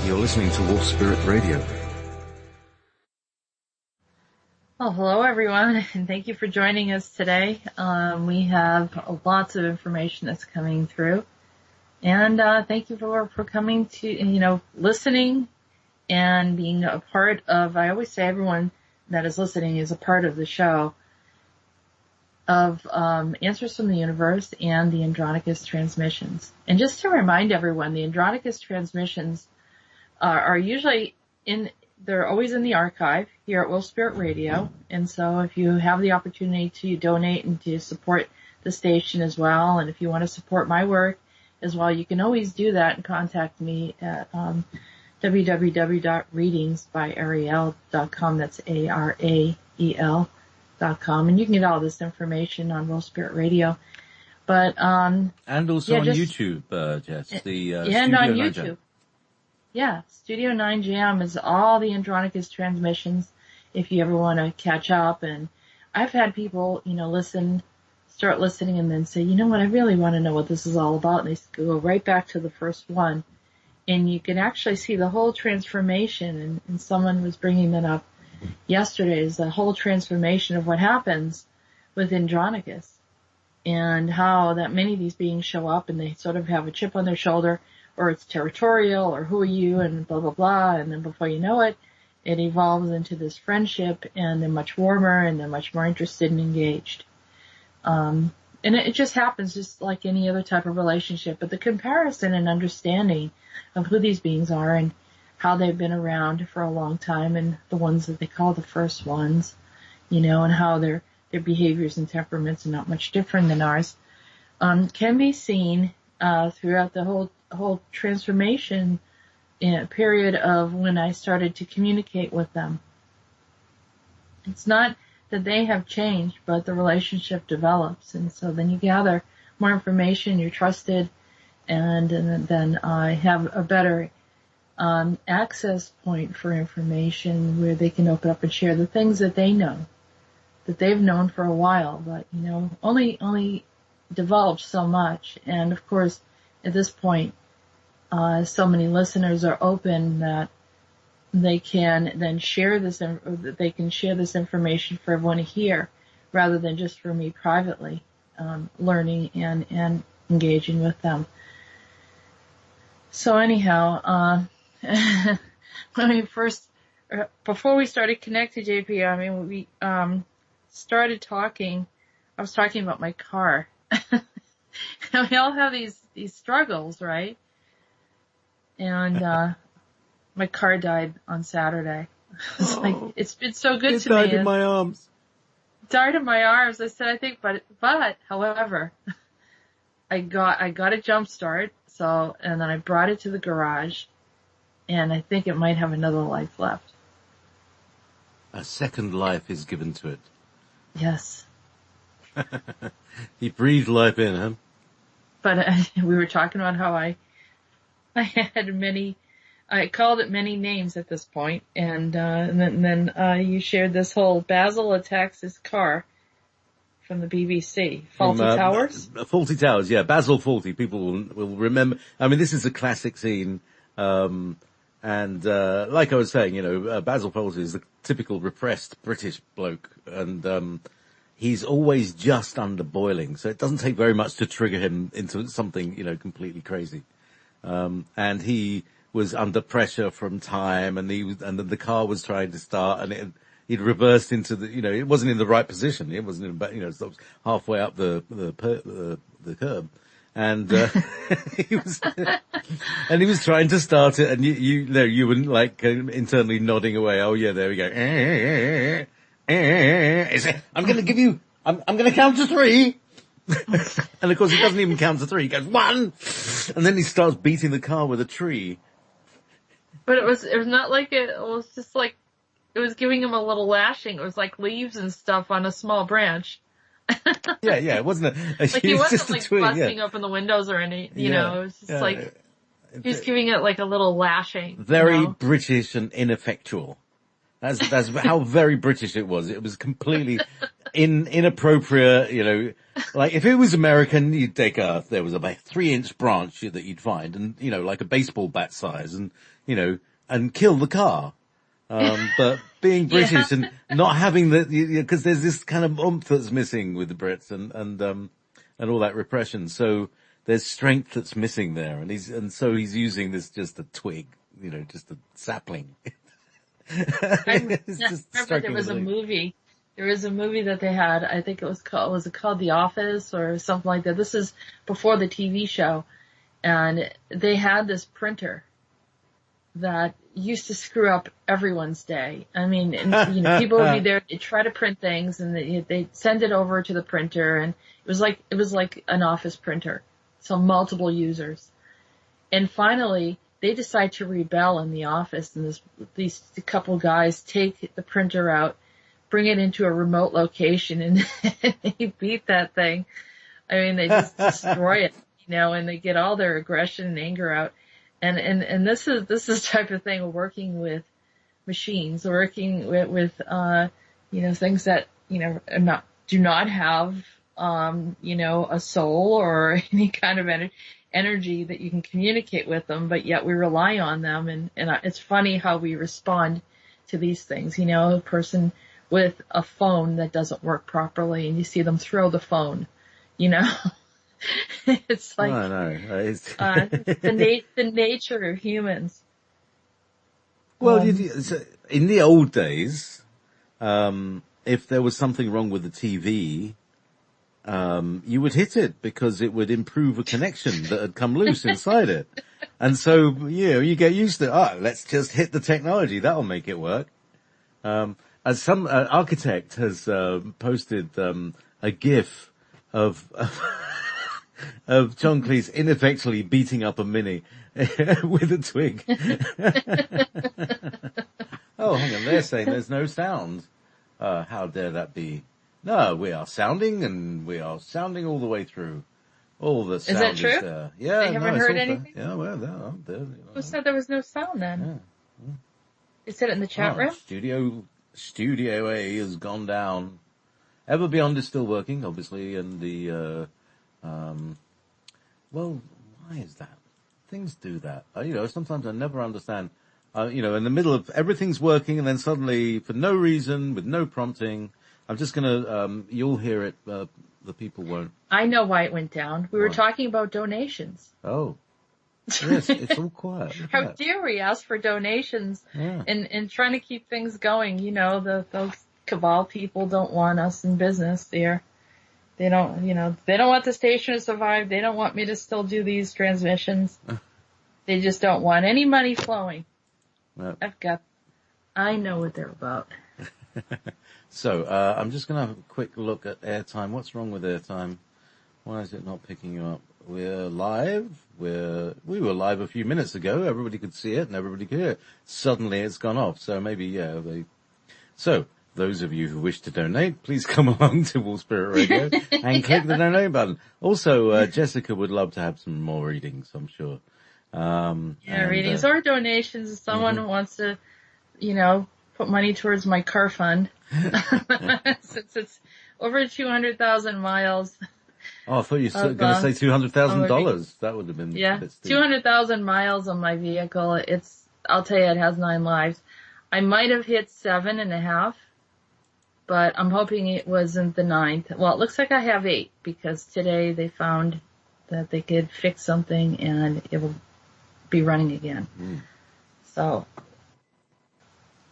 You're listening to Wolf Spirit Radio. Well, hello everyone, and thank you for joining us today. We have lots of information that's coming through, and thank you for coming to, listening and being a part of. I always say everyone that is listening is a part of the show of Answers from the Universe and the Andronicus transmissions. And just to remind everyone, the Andronicus transmissions are usually they're always in the archive here at Wolf Spirit Radio. And so if you have the opportunity to donate and to support the station as well, and if you want to support my work as well, you can always do that and contact me at www.readingsbyariel.com. That's ARAEL.com. And you can get all this information on Wolf Spirit Radio. But and also on YouTube, Jess. And on YouTube. Yeah, Studio 9 Jam is all the Andronicus transmissions if you ever want to catch up. And I've had people, start listening and then say, you know what, I really want to know what this is all about. And they go right back to the first one. And you can actually see the whole transformation. And someone was bringing that up yesterday, is the whole transformation of what happens with Andronicus and how that many of these beings show up and they sort of have a chip on their shoulder, or it's territorial, or who are you, and blah, blah, blah. And then before you know it, it evolves into this friendship, and they're much warmer, and they're much more interested and engaged. And it just happens just like any other type of relationship. But the comparison and understanding of who these beings are and how they've been around for a long time, and the ones that they call the first ones, and how their behaviors and temperaments are not much different than ours, can be seen throughout the whole transformation period of when I started to communicate with them. It's not that they have changed, but the relationship develops, and so then you gather more information, you're trusted, and then I have a better access point for information where they can open up and share the things that they know, that they've known for a while, but only developed so much. And of course, at this point, so many listeners are open that they can then share this information for everyone to hear, rather than just for me privately, learning and engaging with them. So anyhow, before we started connecting, JP, we started talking. I was talking about my car. We all have these struggles, right? And my car died on Saturday. It's been so good to me. It died in my arms. Died in my arms. I said, I think, but however, I got a jump start. So, and then I brought it to the garage, and I think it might have another life left. A second life is given to it. Yes. He breathed life in, huh? But we were talking about how I had I called it many names at this point, and then you shared this whole Basil attacks his car from the BBC. Faulty Towers? Faulty Towers, yeah. Basil Faulty. People will remember. I mean, this is a classic scene. And like I was saying, Basil Faulty is the typical repressed British bloke, and he's always just under boiling, so it doesn't take very much to trigger him into something, completely crazy. And he was under pressure from time, and the car was trying to start, and he'd reversed into it wasn't in the right position. It wasn't in, it was halfway up the curb. And, he was trying to start it, and you wouldn't like internally nodding away. Oh yeah, there we go. I'm going to count to 3. And of course he doesn't even count to 3. He goes 1, and then he starts beating the car with a tree. But it was not like it was just like, it was giving him a little lashing. It was like leaves and stuff on a small branch. Yeah, it wasn't like he wasn't like busting open the windows or any, it was just like, he was giving it like a little lashing. Very British and ineffectual. That's how very British it was. It was completely inappropriate, like if it was American, you'd take there was a 3-inch branch that you'd find and, like a baseball bat size and, and kill the car. But being British and not having cause there's this kind of oomph that's missing with the Brits and all that repression. So there's strength that's missing there. And so he's using this just a twig, just a sapling. I remember there was a movie. There was a movie that they had. I think was it called The Office or something like that? This is before the TV show, and they had this printer that used to screw up everyone's day. I mean, people would be there to try to print things, and they'd send it over to the printer, and it was like an office printer, so multiple users, and finally. They decide to rebel in the office, and these couple guys take the printer out, bring it into a remote location, and they beat that thing. I mean, they just destroy it, and they get all their aggression and anger out. And this is the type of thing, working with machines, working with things that, do not have, a soul or any kind of energy that you can communicate with them, but yet we rely on them. And it's funny how we respond to these things. A person with a phone that doesn't work properly and you see them throw the phone, it's like, I know. the nature of humans. Well, in the old days, if there was something wrong with the TV, you would hit it because it would improve a connection that had come loose inside it. And so, you get used to, let's just hit the technology. That'll make it work. As some architect has posted a GIF of of John Cleese ineffectually beating up a Mini with a twig. Oh, hang on, they're saying there's no sound. How dare that be? No, we are sounding, and we are sounding all the way through. All the sound is that true? There. Yeah, they haven't heard anything? Yeah, well, there. Who said there was no sound then? Yeah. You said it in the chat room? Studio A has gone down. Ever Beyond is still working, obviously, and the, well, why is that? Things do that. Sometimes I never understand. In the middle of everything's working, and then suddenly, for no reason, with no prompting, I'm just gonna, you'll hear it, the people won't. I know why it went down. We were talking about donations. Oh. Yes, it's all quiet. How dare we ask for donations and trying to keep things going. Those cabal people don't want us in business there. They don't, they don't want the station to survive. They don't want me to still do these transmissions. They just don't want any money flowing. Yep. I know what they're about. So, I'm just going to have a quick look at airtime. What's wrong with airtime? Why is it not picking you up? We're live. We were live a few minutes ago. Everybody could see it and everybody could hear it. Suddenly it's gone off. So maybe, So, those of you who wish to donate, please come along to Wolf Spirit Radio and click the donate button. Also, Jessica would love to have some more readings, I'm sure. Readings or donations. If someone wants to, put money towards my car fund. Since it's over 200,000 miles. Oh, I thought you were going to say $200,000. That would have been a bit steep. 200,000 miles on my vehicle. I'll tell you, it has 9 lives. I might have hit 7.5, but I'm hoping it wasn't the 9th. Well, it looks like I have 8 because today they found that they could fix something and it will be running again. So,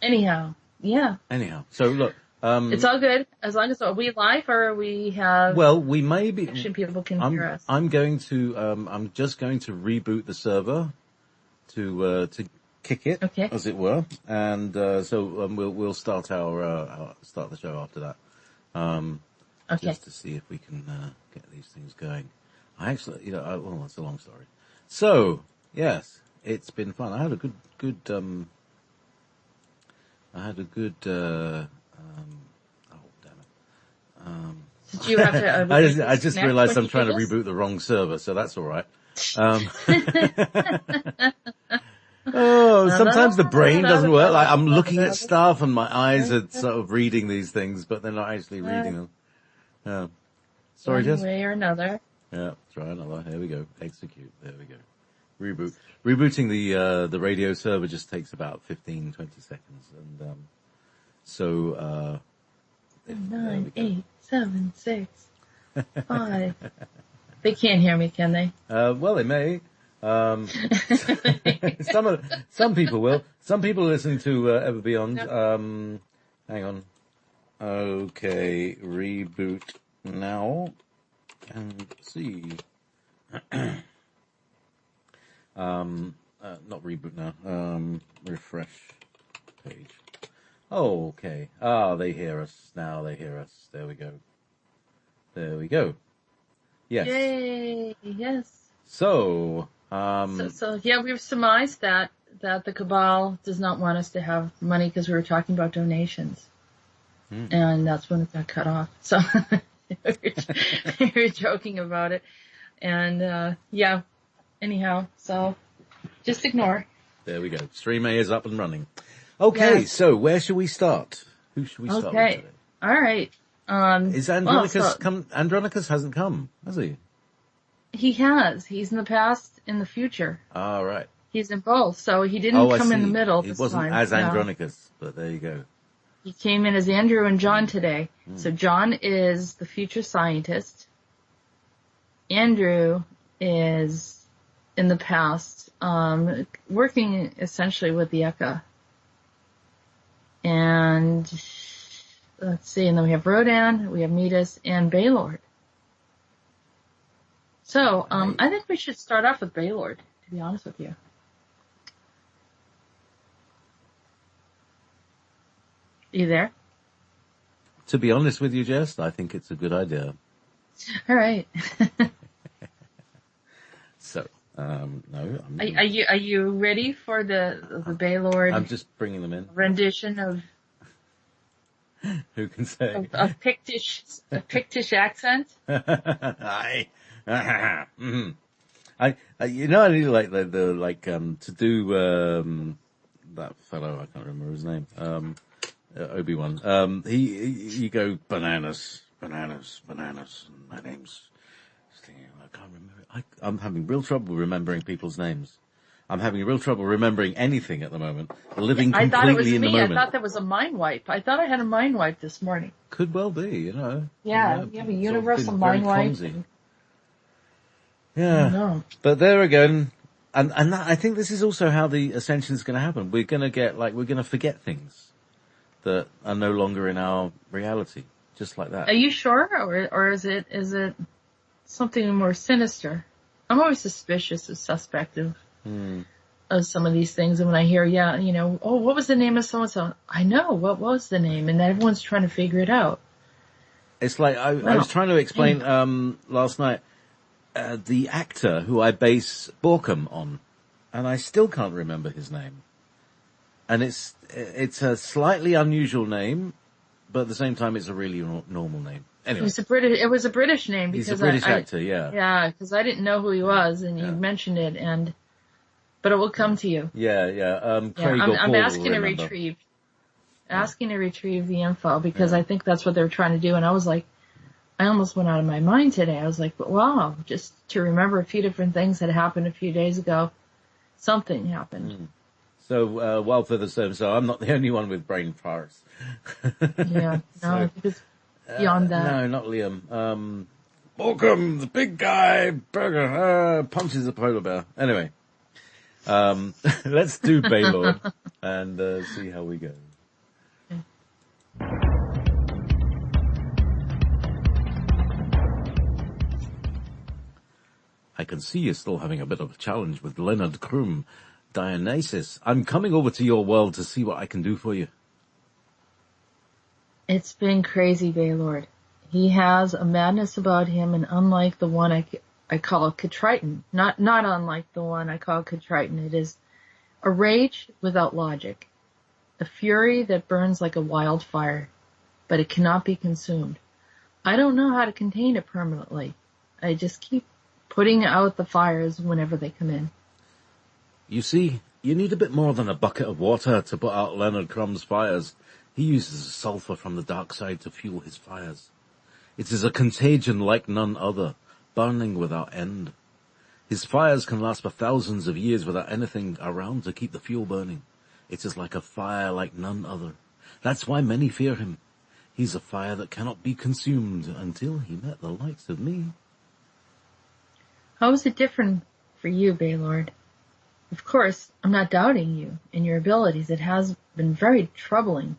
anyhow, so look. It's all good as long as are we live or we have. Well, we may be. People can hear us. I'm just going to reboot the server to kick it, as it were, and so we'll start start the show after that. Just to see if we can get these things going. I actually, it's a long story. So yes, it's been fun. I had a good. Did you have to? I just realised I'm trying to reboot the wrong server, so that's all right. Oh, sometimes the brain doesn't work. Like I'm looking at stuff and my eyes are sort of reading these things, but they're not actually reading them. Yeah. Sorry, Jess. One way or another. Yeah, try another. Here we go. Execute. There we go. Reboot. Rebooting the radio server just takes about 15, 20 seconds. And, so, 9, 8, 7, 6, 5. They can't hear me, can they? Well, they may. Some people will. Some people listening to Ever Beyond. No. Hang on. Okay, reboot now and see. Not reboot now. Refresh page. Oh, okay. Ah, they hear us now. They hear us. There we go. There we go. Yes. Yay! Yes. So, So yeah, we've surmised that the cabal does not want us to have money because we were talking about donations, and that's when it got cut off. So we were joking about it, and yeah. Anyhow, so just ignore. There we go. Stream A is up and running. Okay, yes. So where should we start? Who should we start with today? All right. Is Andronicus come? Andronicus hasn't come, has he? He has. He's in the past, in the future. All right. He's in both, so he didn't come in the middle this time. He wasn't as Andronicus, but there you go. He came in as Andrew and John today. So John is the future scientist. Andrew is in the past, working essentially with the Eka. And let's see, and then we have Rhodan, we have Meetis, and Baylord. So, I think we should start off with Baylord, to be honest with you. You there? To be honest with you, Jess, I think it's a good idea. All right. So, no. Are you ready for the Baylord? I'm just bringing them in. Rendition of. Who can say? A Pictish accent. Aye. I really like to do that fellow. I can't remember his name. Obi-Wan. You go bananas. My name's. I can't remember. I'm having real trouble remembering people's names. I'm having real trouble remembering anything at the moment. Living completely in the moment. I thought that was a mind wipe. I thought I had a mind wipe this morning. Could well be, you know. Yeah, you have a universal mind wipe. Yeah. No. But there again, and that, I think this is also how the ascension is going to happen. We're going to forget things that are no longer in our reality, just like that. Are you sure, or is it something more sinister? I'm always suspicious or suspect of some of these things, and when I hear, what was the name of so-and-so? I know, what was the name? And everyone's trying to figure it out. It's like, I was trying to explain, last night, the actor who I base Borkham on, and I still can't remember his name. And it's a slightly unusual name, but at the same time it's a really normal name. Anyway. It was a British name because he's a British actor, yeah. Yeah, because I didn't know who he was, and you mentioned it, but it will come to you. Yeah. Craig I'm asking to retrieve the info because I think that's what they're trying to do, and I was like, I almost went out of my mind today. I was like, wow, just to remember a few different things that happened a few days ago. Something happened. So, well, for the same, so I'm not the only one with brain farts. Yeah, no, it's beyond that. No, not Liam. Borkham, the big guy, burger, punches a polar bear. Anyway, let's do Baylord and see how we go. I can see you're still having a bit of a challenge with Leonard Krum. Dionysus, I'm coming over to your world to see what I can do for you. It's been crazy, Baylord. He has a madness about him, and unlike the one I call Catriton, not unlike the one I call Catriton, it is a rage without logic, a fury that burns like a wildfire, but it cannot be consumed. I don't know how to contain it permanently. I just keep putting out the fires whenever they come in. You see, You need a bit more than a bucket of water to put out Leonard Crumb's fires. He uses sulfur from the dark side to fuel his fires. It is a contagion like none other, burning without end. His fires can last for thousands of years without anything around to keep the fuel burning. It is like a fire like none other. That's why many fear him. He's a fire that cannot be consumed until he met the likes of me. How is it different for you, Baylord? Of course, I'm not doubting you and your abilities. It has been very troubling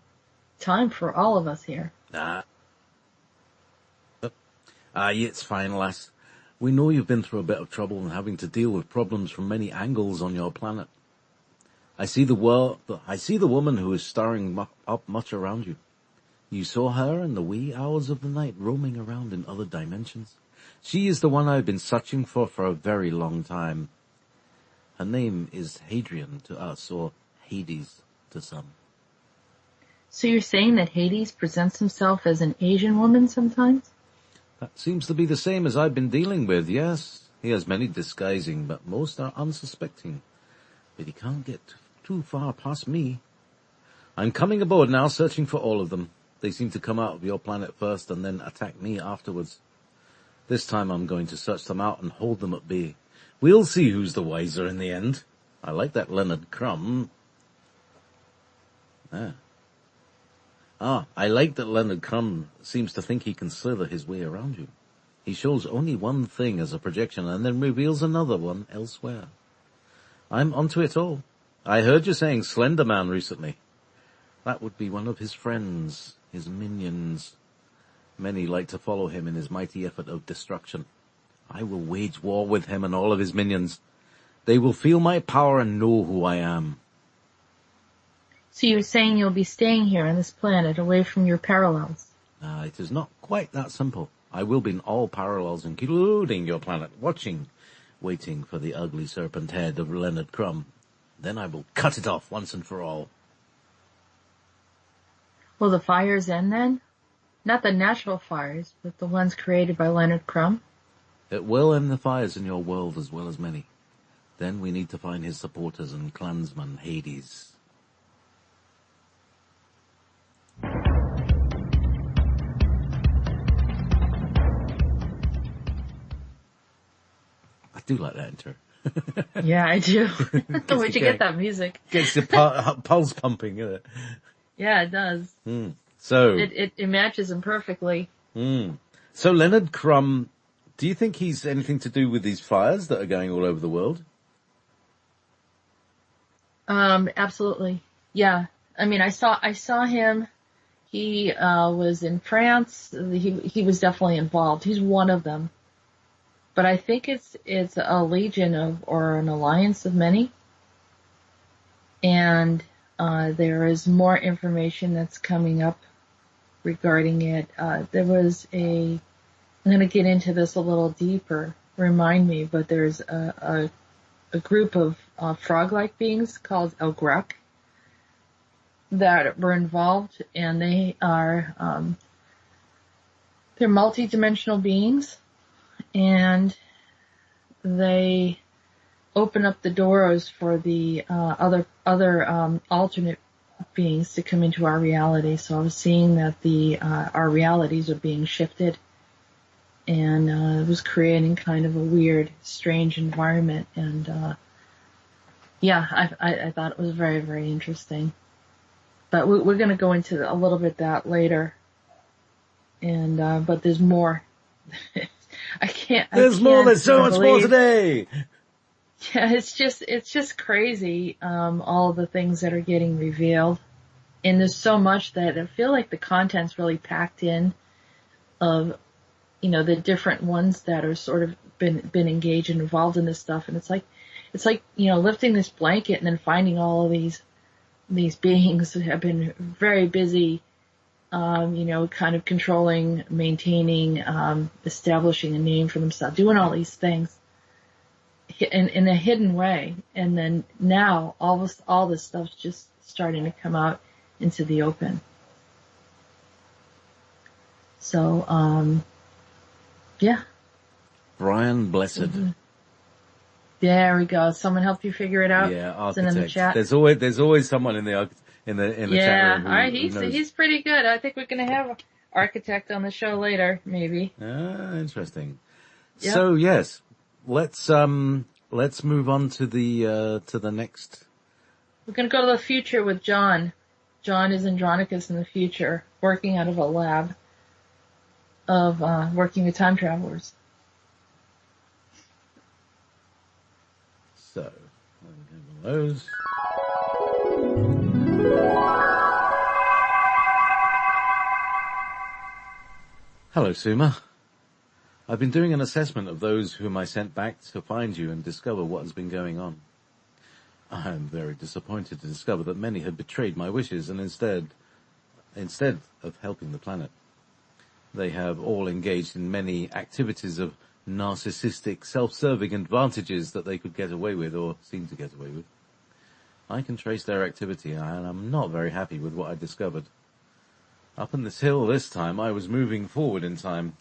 time for all of us here. It's fine, lass. We know you've been through a bit of trouble and having to deal with problems from many angles on your planet. I see the woman who is stirring up much around you. You saw her in the wee hours of the night roaming around in other dimensions. She is the one I've been searching for a very long time. Her name is Hadrian to us, or Hades to some. So you're saying that Hades presents himself as an Asian woman sometimes? That seems to be the same as I've been dealing with, yes. He has many disguising, but most are unsuspecting. But he can't get too far past me. I'm coming aboard now, searching for all of them. They seem to come out of your planet first and then attack me afterwards. This time I'm going to search them out and hold them at bay. We'll see who's the wiser in the end. I like that Leonard Crumb. I like that Leonard Crumb seems to think he can slither his way around you. He shows only one thing as a projection and then reveals another one elsewhere. I'm onto it all. I heard you saying Slender Man recently. That would be one of his friends, his minions. Many like to follow him in his mighty effort of destruction. I will wage war with him and all of his minions. They will feel my power and know who I am. So you're saying you'll be staying here on this planet, away from your parallels? It is not quite that simple. I will be in all parallels, including your planet, waiting for the ugly serpent head of Leonard Crumb. Then I will cut it off once and for all. Will the fires end then? Not the natural fires, but the ones created by Leonard Crumb? It will end the fires in your world as well as many. Then we need to find his supporters and clansman, Hades. I do like that intro. Yeah, I do. Where'd you get that music? Gets your pulse pumping, isn't it? Yeah, it does. So it matches him perfectly. So Leonard Crumb, do you think he's anything to do with these fires that are going all over the world? Absolutely. Yeah. I mean, I saw him. He was in France. He was definitely involved. He's one of them. But I think it's a legion or an alliance of many. And there is more information that's coming up regarding it. There was I'm going to get into this a little deeper, remind me, but there's a group of frog-like beings called El Grek that were involved, and they are they're multi-dimensional beings, and they open up the doors for the other alternate beings to come into our reality. So I was seeing that our realities are being shifted, and it was creating kind of a weird, strange environment. And I thought it was very, very interesting. But we're going to go into a little bit that later. And but there's more. There's so much more today. Yeah, it's just crazy, all of the things that are getting revealed. And there's so much that I feel like the content's really packed in of, the different ones that are sort of been engaged and involved in this stuff. And it's like, lifting this blanket and then finding all of these beings that have been very busy, kind of controlling, maintaining, establishing a name for themselves, doing all these things in a hidden way. And then now all this stuff's just starting to come out into the open. So, yeah. Brian Blessed. Mm-hmm. There we go. Someone helped you figure it out? Yeah, It's in the architect. chat. There's always someone in the chat Yeah, room all right. who knows. He's pretty good. I think we're gonna have an architect on the show later, maybe. Ah, interesting. Yep. So yes, let's move on to the next. We're gonna go to the future with John. John is Andronicus in the future, working out of a lab of working with time travelers. So, those. Hello, Suma. I've been doing an assessment of those whom I sent back to find you and discover what has been going on. I am very disappointed to discover that many had betrayed my wishes and instead of helping the planet, they have all engaged in many activities of narcissistic, self-serving advantages that they could get away with or seem to get away with. I can trace their activity and I'm not very happy with what I discovered. Up on this hill this time, I was moving forward in time.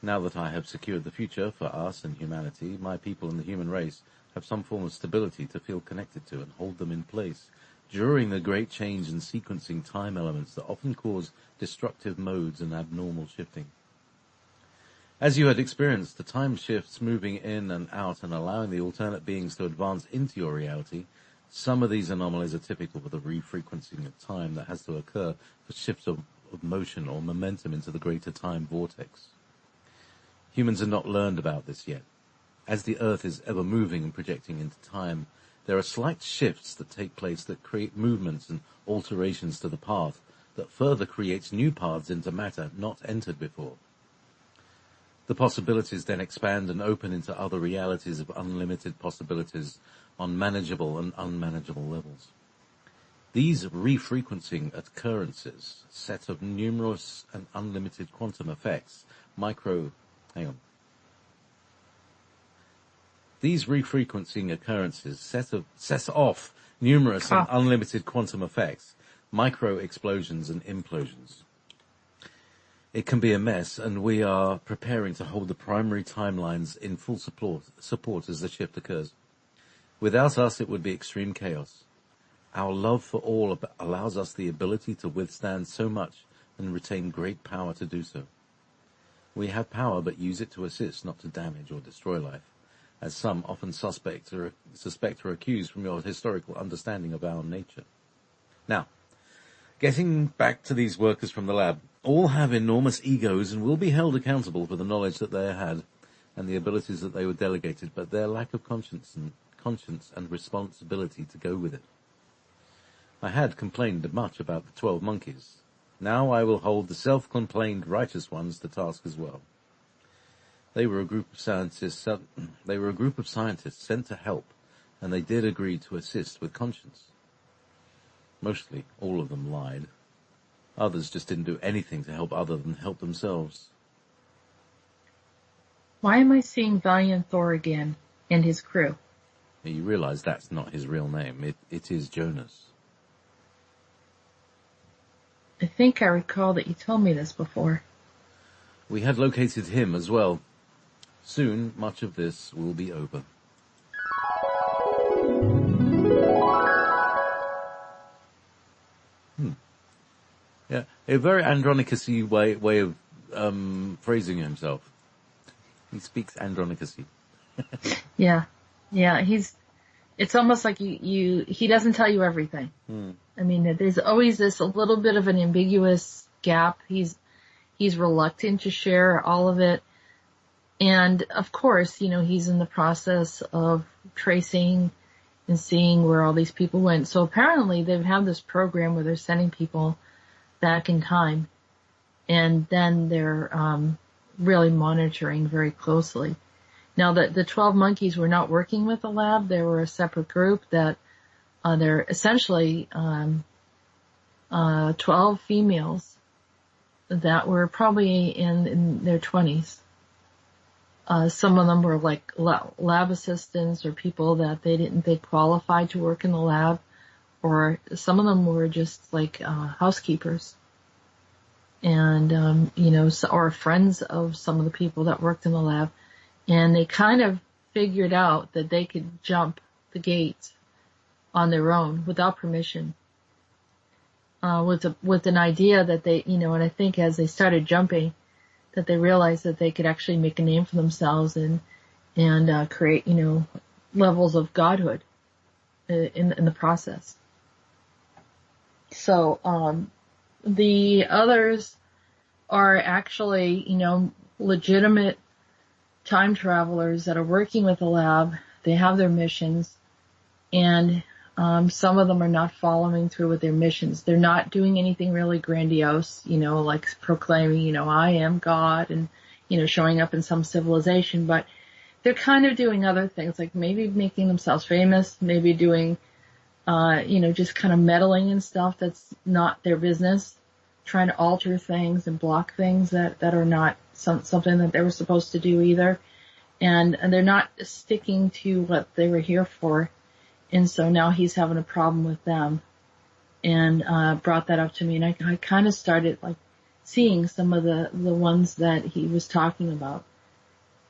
Now that I have secured the future for us and humanity, my people and the human race have some form of stability to feel connected to and hold them in place during the great change and sequencing time elements that often cause destructive modes and abnormal shifting. As you had experienced, the time shifts moving in and out and allowing the alternate beings to advance into your reality. Some of these anomalies are typical for the refrequencing of time that has to occur for shifts of motion or momentum into the greater time vortex. Humans have not learned about this yet. As the Earth is ever moving and projecting into time, there are slight shifts that take place that create movements and alterations to the path that further creates new paths into matter not entered before. The possibilities then expand and open into other realities of unlimited possibilities on manageable and unmanageable levels. These refrequencing occurrences, set of numerous and unlimited quantum effects, These refrequencing occurrences set off numerous and unlimited quantum effects, micro explosions and implosions. It can be a mess, and we are preparing to hold the primary timelines in full support as the shift occurs. Without us, it would be extreme chaos. Our love for all allows us the ability to withstand so much and retain great power to do so. We have power, but use it to assist, not to damage or destroy life, as some often suspect or accuse from your historical understanding of our nature. Now, getting back to these workers from the lab, all have enormous egos and will be held accountable for the knowledge that they had and the abilities that they were delegated, but their lack of conscience and responsibility to go with it. I had complained much about the 12 monkeys. Now I will hold the self-complained righteous ones to task as well. They were a group of scientists sent to help, and they did agree to assist with conscience. Mostly, all of them lied. Others just didn't do anything to help other than help themselves. Why am I seeing Valiant Thor again and his crew? You realize that's not his real name. It is Jonas. I think I recall that you told me this before. We had located him as well. Soon, much of this will be over. Yeah, a very Andronicus-y way of phrasing himself. He speaks Andronicus-y. Yeah, it's almost like he doesn't tell you everything. I mean, there's always this a little bit of an ambiguous gap. He's reluctant to share all of it. And of course, he's in the process of tracing and seeing where all these people went. So apparently they've had this program where they're sending people back in time, and then they're really monitoring very closely. Now, the 12 monkeys were not working with the lab. They were a separate group that they're essentially 12 females that were probably in their 20s. Some of them were like lab assistants or people that they qualified to work in the lab, or some of them were just like housekeepers, and or friends of some of the people that worked in the lab, and they kind of figured out that they could jump the gates on their own without permission, with an idea that they, and I think as they started jumping, that they realized that they could actually make a name for themselves and create, levels of godhood in the process. So, the others are actually, legitimate time travelers that are working with the lab. They have their missions, and some of them are not following through with their missions. They're not doing anything really grandiose, like proclaiming, I am God and, showing up in some civilization, but they're kind of doing other things, like maybe making themselves famous, maybe doing, just kind of meddling in stuff that's not their business, trying to alter things and block things that are not something that they were supposed to do either. And they're not sticking to what they were here for. And so now he's having a problem with them, and brought that up to me. And I kind of started like seeing some of the ones that he was talking about,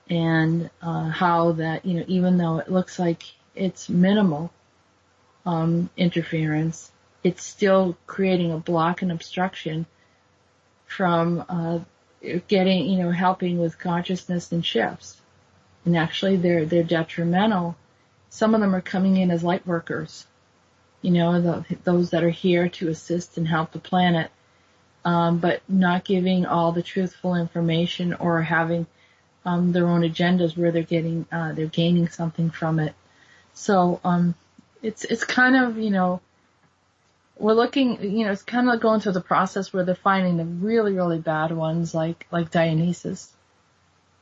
and how that, even though it looks like it's minimal interference, it's still creating a block and obstruction from getting, helping with consciousness and shifts. And actually they're detrimental. Some of them are coming in as light workers, those that are here to assist and help the planet, but not giving all the truthful information or having their own agendas where they're gaining something from it. So it's kind of, we're looking, it's kind of going through the process where they're finding the really, really bad ones like Dionysus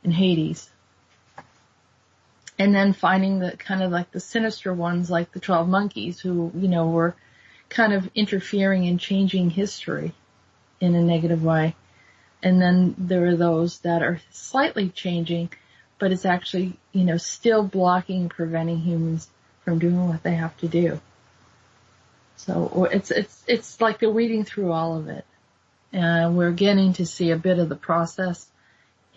and Hades. And then finding the kind of like the sinister ones like the 12 monkeys who, were kind of interfering and changing history in a negative way. And then there are those that are slightly changing, but it's actually, still blocking and preventing humans from doing what they have to do. So it's like they're weeding through all of it. And we're getting to see a bit of the process.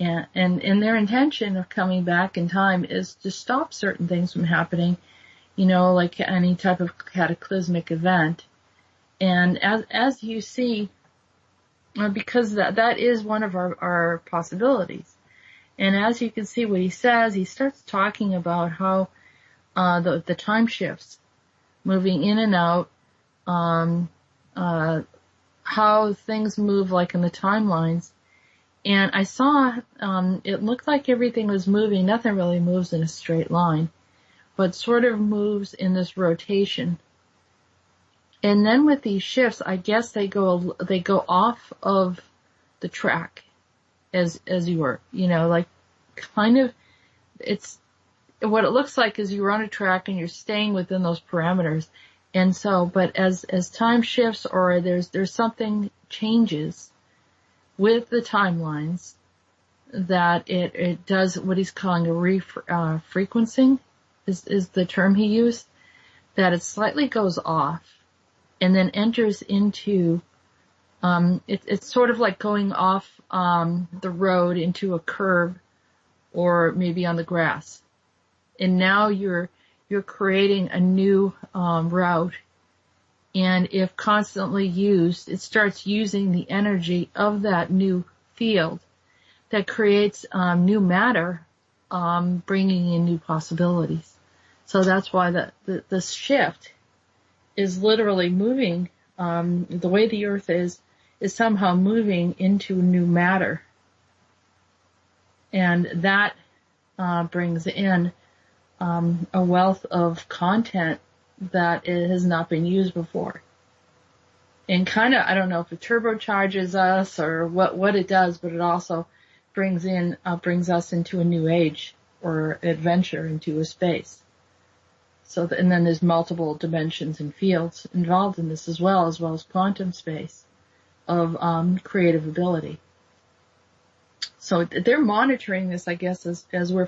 And their intention of coming back in time is to stop certain things from happening, like any type of cataclysmic event. And as you see, because that is one of our possibilities. And as you can see what he says, he starts talking about how the time shifts, moving in and out, how things move like in the timelines. And I saw, it looked like everything was moving. Nothing really moves in a straight line, but sort of moves in this rotation. And then with these shifts, I guess they go off of the track as you were, like kind of, it's, what it looks like is you're on a track and you're staying within those parameters. And so, but as time shifts or there's something changes with the timelines, that it does what he's calling a frequencing is the term he used, that it slightly goes off and then enters into, it's sort of like going off, the road into a curb or maybe on the grass. And now you're creating a new, route. And if constantly used, it starts using the energy of that new field that creates new matter, bringing in new possibilities. So that's why the shift is literally moving. The way the Earth is somehow moving into new matter, and that brings in a wealth of content that it has not been used before. And kind of, I don't know if it turbocharges us or what it does, but it also brings us into a new age or adventure into a space. So, and then there's multiple dimensions and fields involved in this as well as quantum space of creative ability. So they're monitoring this, I guess, as we're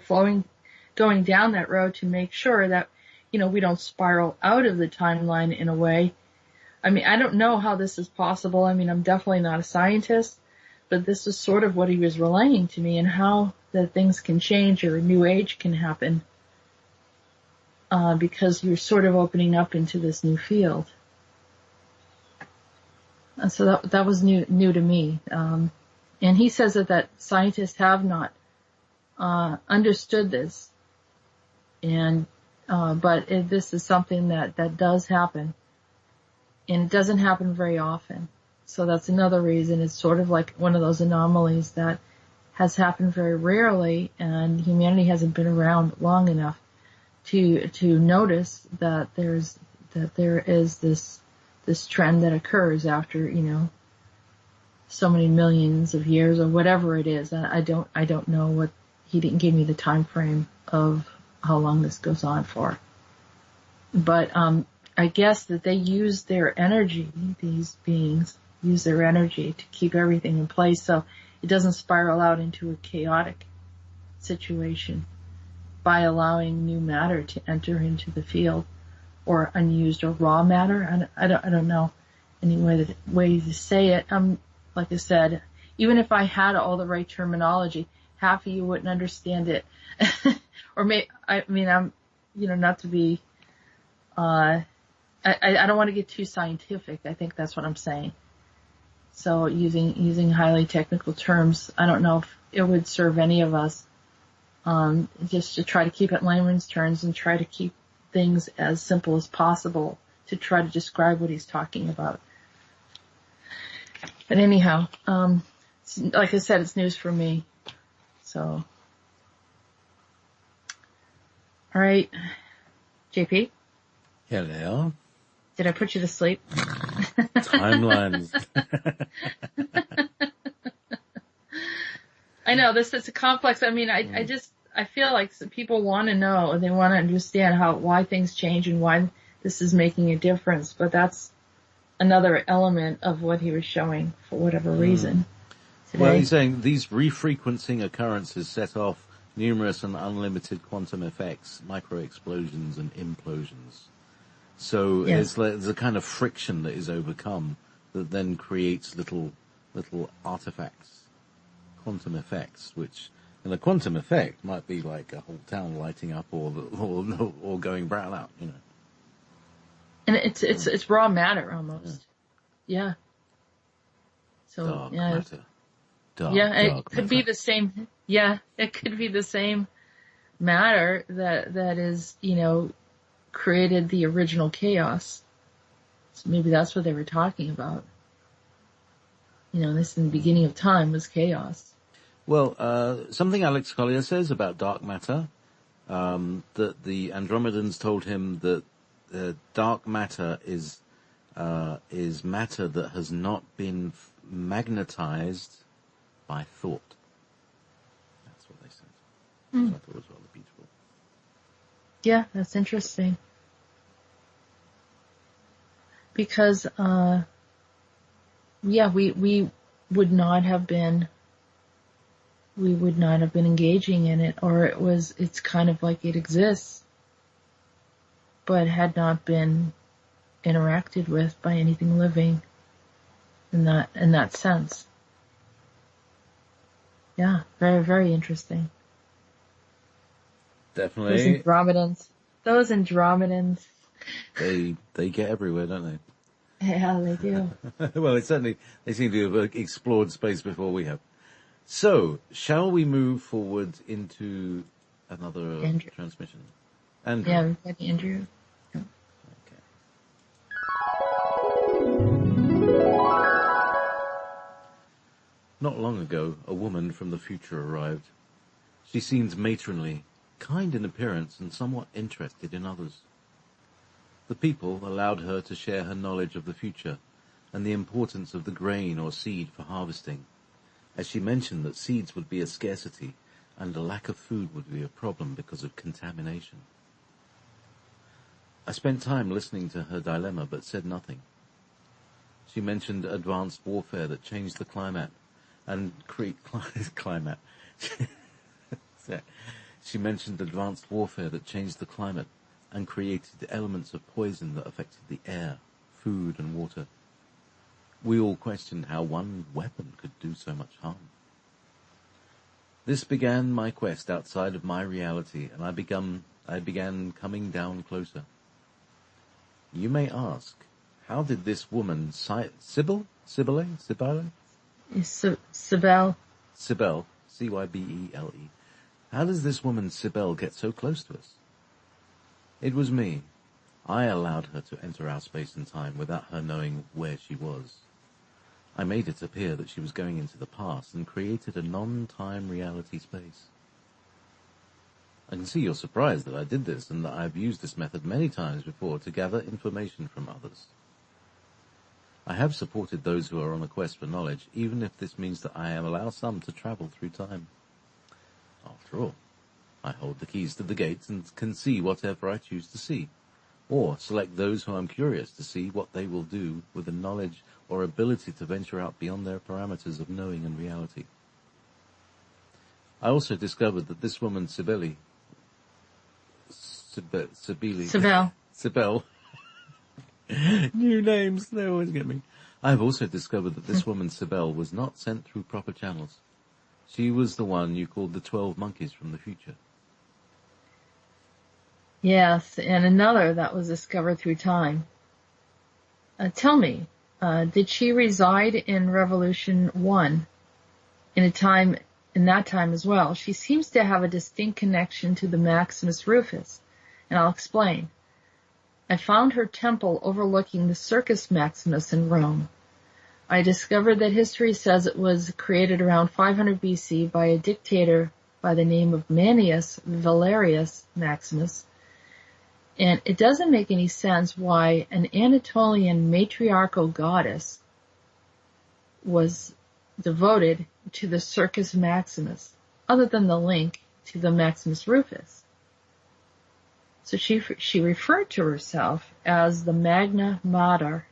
going down that road to make sure that, we don't spiral out of the timeline in a way. I mean, I don't know how this is possible. I mean, I'm definitely not a scientist, but this is sort of what he was relaying to me, and how that things can change or a new age can happen because you're sort of opening up into this new field. And so that was new to me. And he says that scientists have not understood this, and but this is something that does happen, and it doesn't happen very often. So that's another reason. It's sort of like one of those anomalies that has happened very rarely, and humanity hasn't been around long enough to notice that there is this trend that occurs after, so many millions of years or whatever it is. I don't know what, he didn't give me the time frame of how long this goes on for. But I guess that they use their energy, these beings use their energy to keep everything in place so it doesn't spiral out into a chaotic situation by allowing new matter to enter into the field, or unused or raw matter. I don't know any way to say it. Like I said, even if I had all the right terminology, half of you wouldn't understand it. Or I'm, not to be, I don't want to get too scientific. I think that's what I'm saying. So using highly technical terms, I don't know if it would serve any of us. Just to try to keep it in layman's terms and try to keep things as simple as possible to try to describe what he's talking about. But anyhow, like I said, it's news for me. So, all right, JP. Hello. Did I put you to sleep? Timelines. I know this is a complex. I mean, I feel like some people want to know, they want to understand why things change and why this is making a difference. But that's another element of what he was showing for whatever reason today. Well, he's saying these refrequencing occurrences set off numerous and unlimited quantum effects, micro-explosions and implosions. So yes. There's a kind of friction that is overcome that then creates little artifacts, quantum effects, which in a quantum effect might be like a whole town lighting up or going brown out, And it's raw matter almost. Yeah. So dark yeah. matter. It could be the same. Yeah, it could be the same matter that is, created the original chaos. So maybe that's what they were talking about. This in the beginning of time was chaos. Well, something Alex Collier says about dark matter, that the Andromedans told him that dark matter is matter that has not been magnetized by thought. That's what they said. Which I thought was rather beautiful. Yeah, that's interesting. Because, we would not have been engaging in it, or it's kind of like it exists, but had not been interacted with by anything living in that sense. Yeah, very, very interesting. Definitely. Those Andromedans. They get everywhere, don't they? Yeah, they do. Well, they seem to have explored space before we have. So, shall we move forward into another transmission? Andrew. Yeah, we've got Andrew. Okay. Not long ago, a woman from the future arrived. She seemed matronly, kind in appearance, and somewhat interested in others. The people allowed her to share her knowledge of the future and the importance of the grain or seed for harvesting, as she mentioned that seeds would be a scarcity and a lack of food would be a problem because of contamination. I spent time listening to her dilemma but said nothing. She mentioned advanced warfare that changed the climate and climate. She mentioned advanced warfare that changed the climate and created elements of poison that affected the air, food and water. We all questioned how one weapon could do so much harm. This began my quest outside of my reality, and I began coming down closer. You may ask, how did this woman, Sybil? Cybele? Sibel. Cybele, Cybele. How does this woman, Cybele, get so close to us? It was me. I allowed her to enter our space and time without her knowing where she was. I made it appear that she was going into the past and created a non-time reality space. I can see you're surprised that I did this and that I've used this method many times before to gather information from others. I have supported those who are on a quest for knowledge, even if this means that I allow some to travel through time. After all, I hold the keys to the gates and can see whatever I choose to see, or select those who I'm curious to see what they will do with the knowledge or ability to venture out beyond their parameters of knowing and reality. I also discovered that this woman, Cybele, new names, they always get me. I have also discovered that this woman, Cybele, was not sent through proper channels. She was the one you called the 12 monkeys from the future. Yes, and another that was discovered through time. Tell me, did she reside in Revolution 1 in that time as well? She seems to have a distinct connection to the Maximus Rufus, and I'll explain. I found her temple overlooking the Circus Maximus in Rome. I discovered that history says it was created around 500 BC by a dictator by the name of Manius Valerius Maximus, and it doesn't make any sense why an Anatolian matriarchal goddess was devoted to the Circus Maximus, other than the link to the Maximus Rufus. So she referred to herself as the Magna Mater,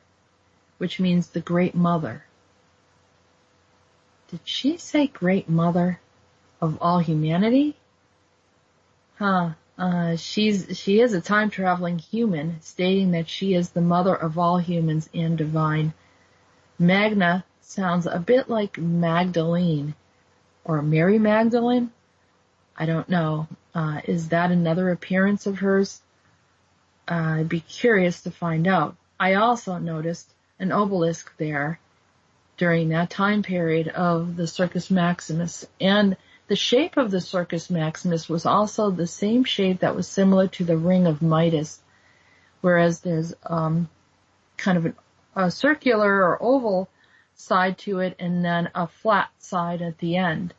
which means the Great Mother. Did she say Great Mother of all humanity? She is a time-traveling human, stating that she is the mother of all humans and divine. Magna sounds a bit like Magdalene, or Mary Magdalene? I don't know. Is that another appearance of hers? I'd be curious to find out. I also noticed an obelisk there during that time period of the Circus Maximus, and the shape of the Circus Maximus was also the same shape that was similar to the ring of Meetis, whereas there's kind of a circular or oval side to it and then a flat side at the end.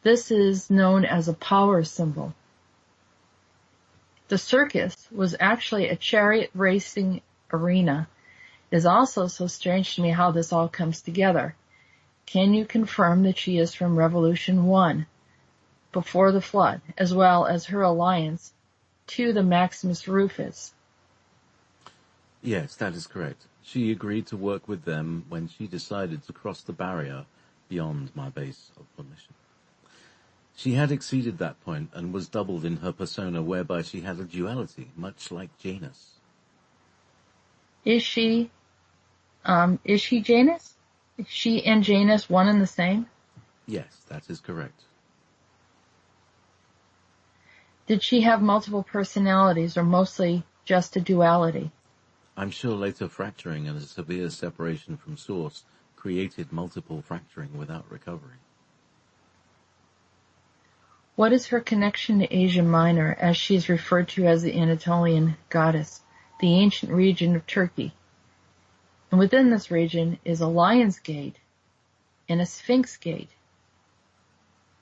This is known as a power symbol. The circus was actually a chariot racing arena. It is also so strange to me how this all comes together. Can you confirm that she is from Revolution 1, before the flood, as well as her alliance to the Maximus Rufus? Yes, that is correct. She agreed to work with them when she decided to cross the barrier beyond my base of permission. She had exceeded that point and was doubled in her persona, whereby she had a duality, much like Janus. Is she Janus? Is she and Janus one and the same? Yes, that is correct. Did she have multiple personalities or mostly just a duality? I'm sure later fracturing and a severe separation from source created multiple fracturing without recovery. What is her connection to Asia Minor, as she is referred to as the Anatolian goddess, the ancient region of Turkey? And within this region is a Lion's Gate and a Sphinx Gate.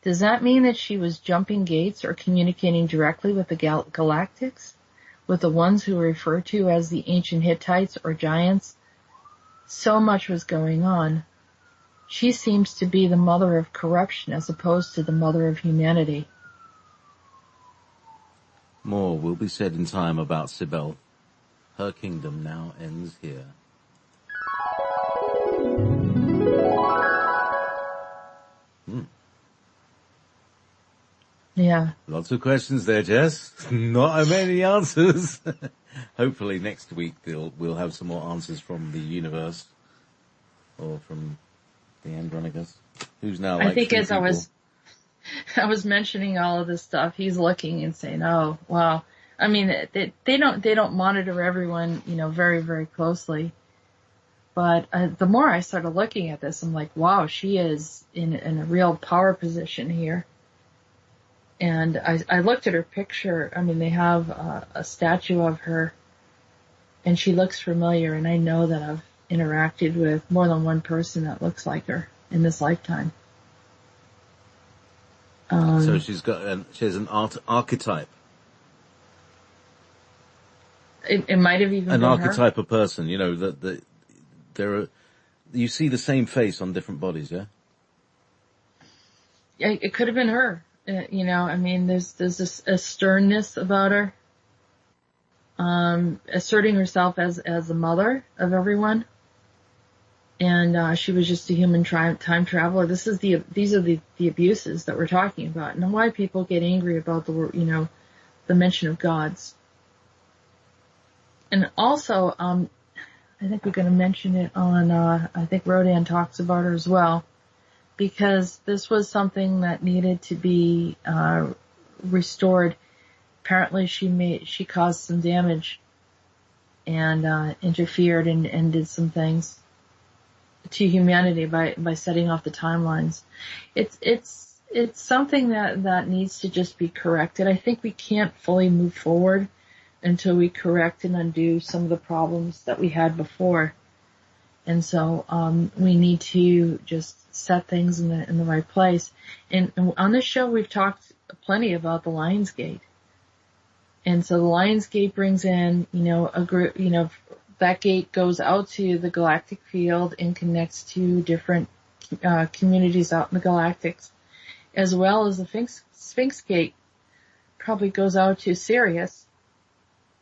Does that mean that she was jumping gates or communicating directly with the galactics, with the ones who were referred to as the ancient Hittites or giants? So much was going on. She seems to be the mother of corruption as opposed to the mother of humanity. More will be said in time about Cybele. Her kingdom now ends here. Yeah. Lots of questions there, Jess. Not many answers. Hopefully next week we'll have some more answers from the universe or from the Andronicus, who's now like I think as people. I was mentioning all of this stuff, he's looking and saying, "Oh, wow." I mean, they don't monitor everyone, very, very closely. But the more I started looking at this, I'm like, wow, she is in a real power position here. And I looked at her picture. I mean, they have a statue of her, and she looks familiar. And I know that I've interacted with more than one person that looks like her in this lifetime. So she has an archetype. It might have even been an archetype her. of person. You see the same face on different bodies. Yeah. It could have been her. I mean, there's this a sternness about her, asserting herself as a mother of everyone, and she was just a human time traveler. These are the abuses that we're talking about, and why people get angry about the mention of gods. And also, I think we're going to mention it on. I think Rhodan talks about her as well, because this was something that needed to be restored. Apparently, she caused some damage and interfered and did some things to humanity by setting off the timelines. It's something that needs to just be corrected. I think we can't fully move forward until we correct and undo some of the problems that we had before. And so we need to just set things in the right place. And on this show, we've talked plenty about the Lion's Gate. And so the Lion's Gate brings in, a group, that gate goes out to the galactic field and connects to different communities out in the galactics, as well as the Sphinx Gate probably goes out to Sirius.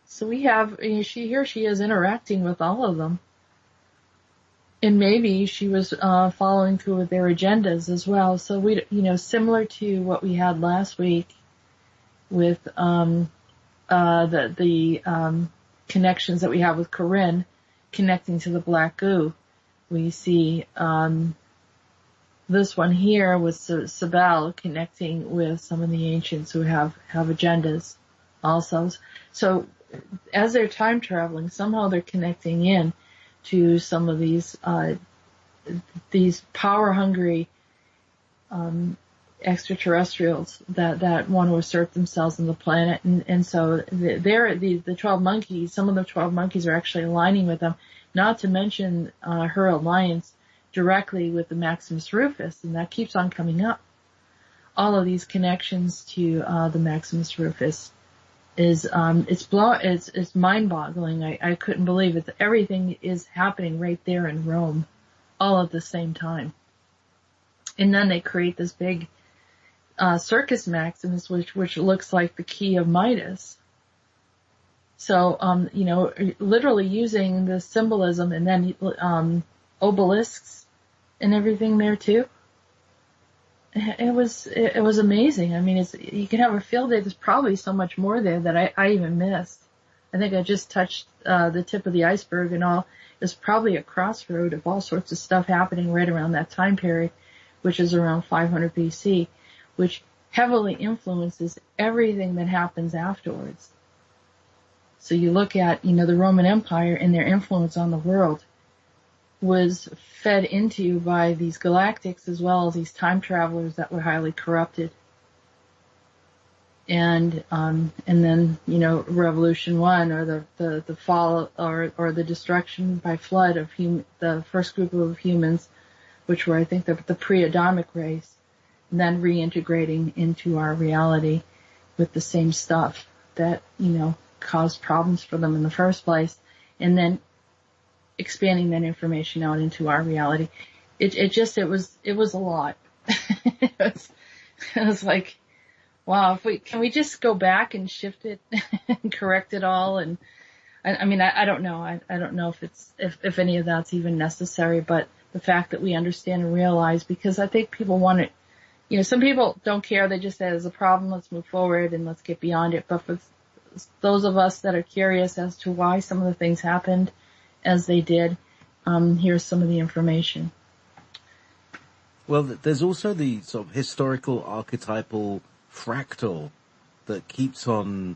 So we have, she is interacting with all of them. And maybe she was following through with their agendas as well. So we, similar to what we had last week with the connections that we have with Corinne connecting to the black goo. We see this one here with Sibel connecting with some of the ancients who have agendas also. So as they're time traveling, somehow they're connecting in to some of these power hungry extraterrestrials that want to assert themselves on the planet, and so they're the 12 monkeys. Some of the 12 monkeys are actually aligning with them, not to mention her alliance directly with the Maximus Rufus, and that keeps on coming up. All of these connections to the Maximus Rufus is it's mind-boggling. I couldn't believe it. Everything is happening right there in Rome, all at the same time. And then they create this big Circus Maximus, which looks like the key of Meetis. So, literally using the symbolism and then obelisks and everything there too. It was amazing. I mean, you can have a field day. There's probably so much more there that I even missed. I think I just touched the tip of the iceberg and all. There's probably a crossroad of all sorts of stuff happening right around that time period, which is around 500 BC, which heavily influences everything that happens afterwards. So you look at, the Roman Empire and their influence on the world was fed into by these galactics as well as these time travelers that were highly corrupted. And then, Revolution 1 or the fall or the destruction by flood of the first group of humans, which were, I think, the pre-Adamic race, and then reintegrating into our reality with the same stuff that, caused problems for them in the first place, and then expanding that information out into our reality. It was a lot. it was like, wow, can we just go back and shift it and correct it all? And I mean, I don't know. I don't know if any of that's even necessary, but the fact that we understand and realize, because I think people want it, some people don't care. They just say there's a problem. Let's move forward and let's get beyond it. But for those of us that are curious as to why some of the things happened as they did, here's some of the information. Well, there's also the sort of historical, archetypal fractal that keeps on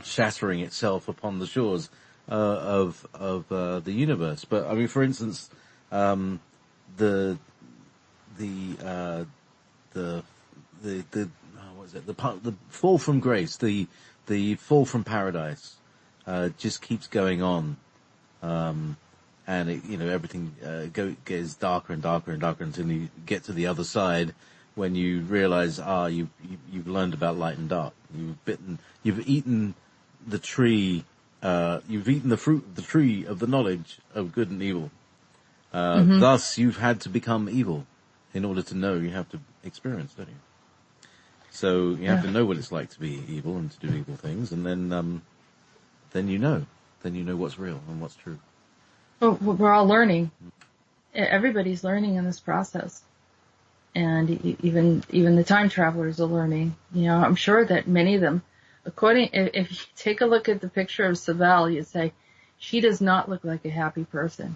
shattering itself upon the shores of the universe. But I mean, for instance, the what is it? The fall from grace, the fall from paradise, just keeps going on. And it, everything, gets darker and darker and darker until you get to the other side when you realize, you've learned about light and dark. You've eaten the tree, you've eaten the fruit of the tree of the knowledge of good and evil. Thus you've had to become evil. In order to know, you have to experience, don't you? So you have to know what it's like to be evil and to do evil things, and then you know what's real and what's true. Well, we're all learning. Everybody's learning in this process. And even the time travelers are learning. I'm sure that many of them, if you take a look at the picture of Sibel, you say, she does not look like a happy person.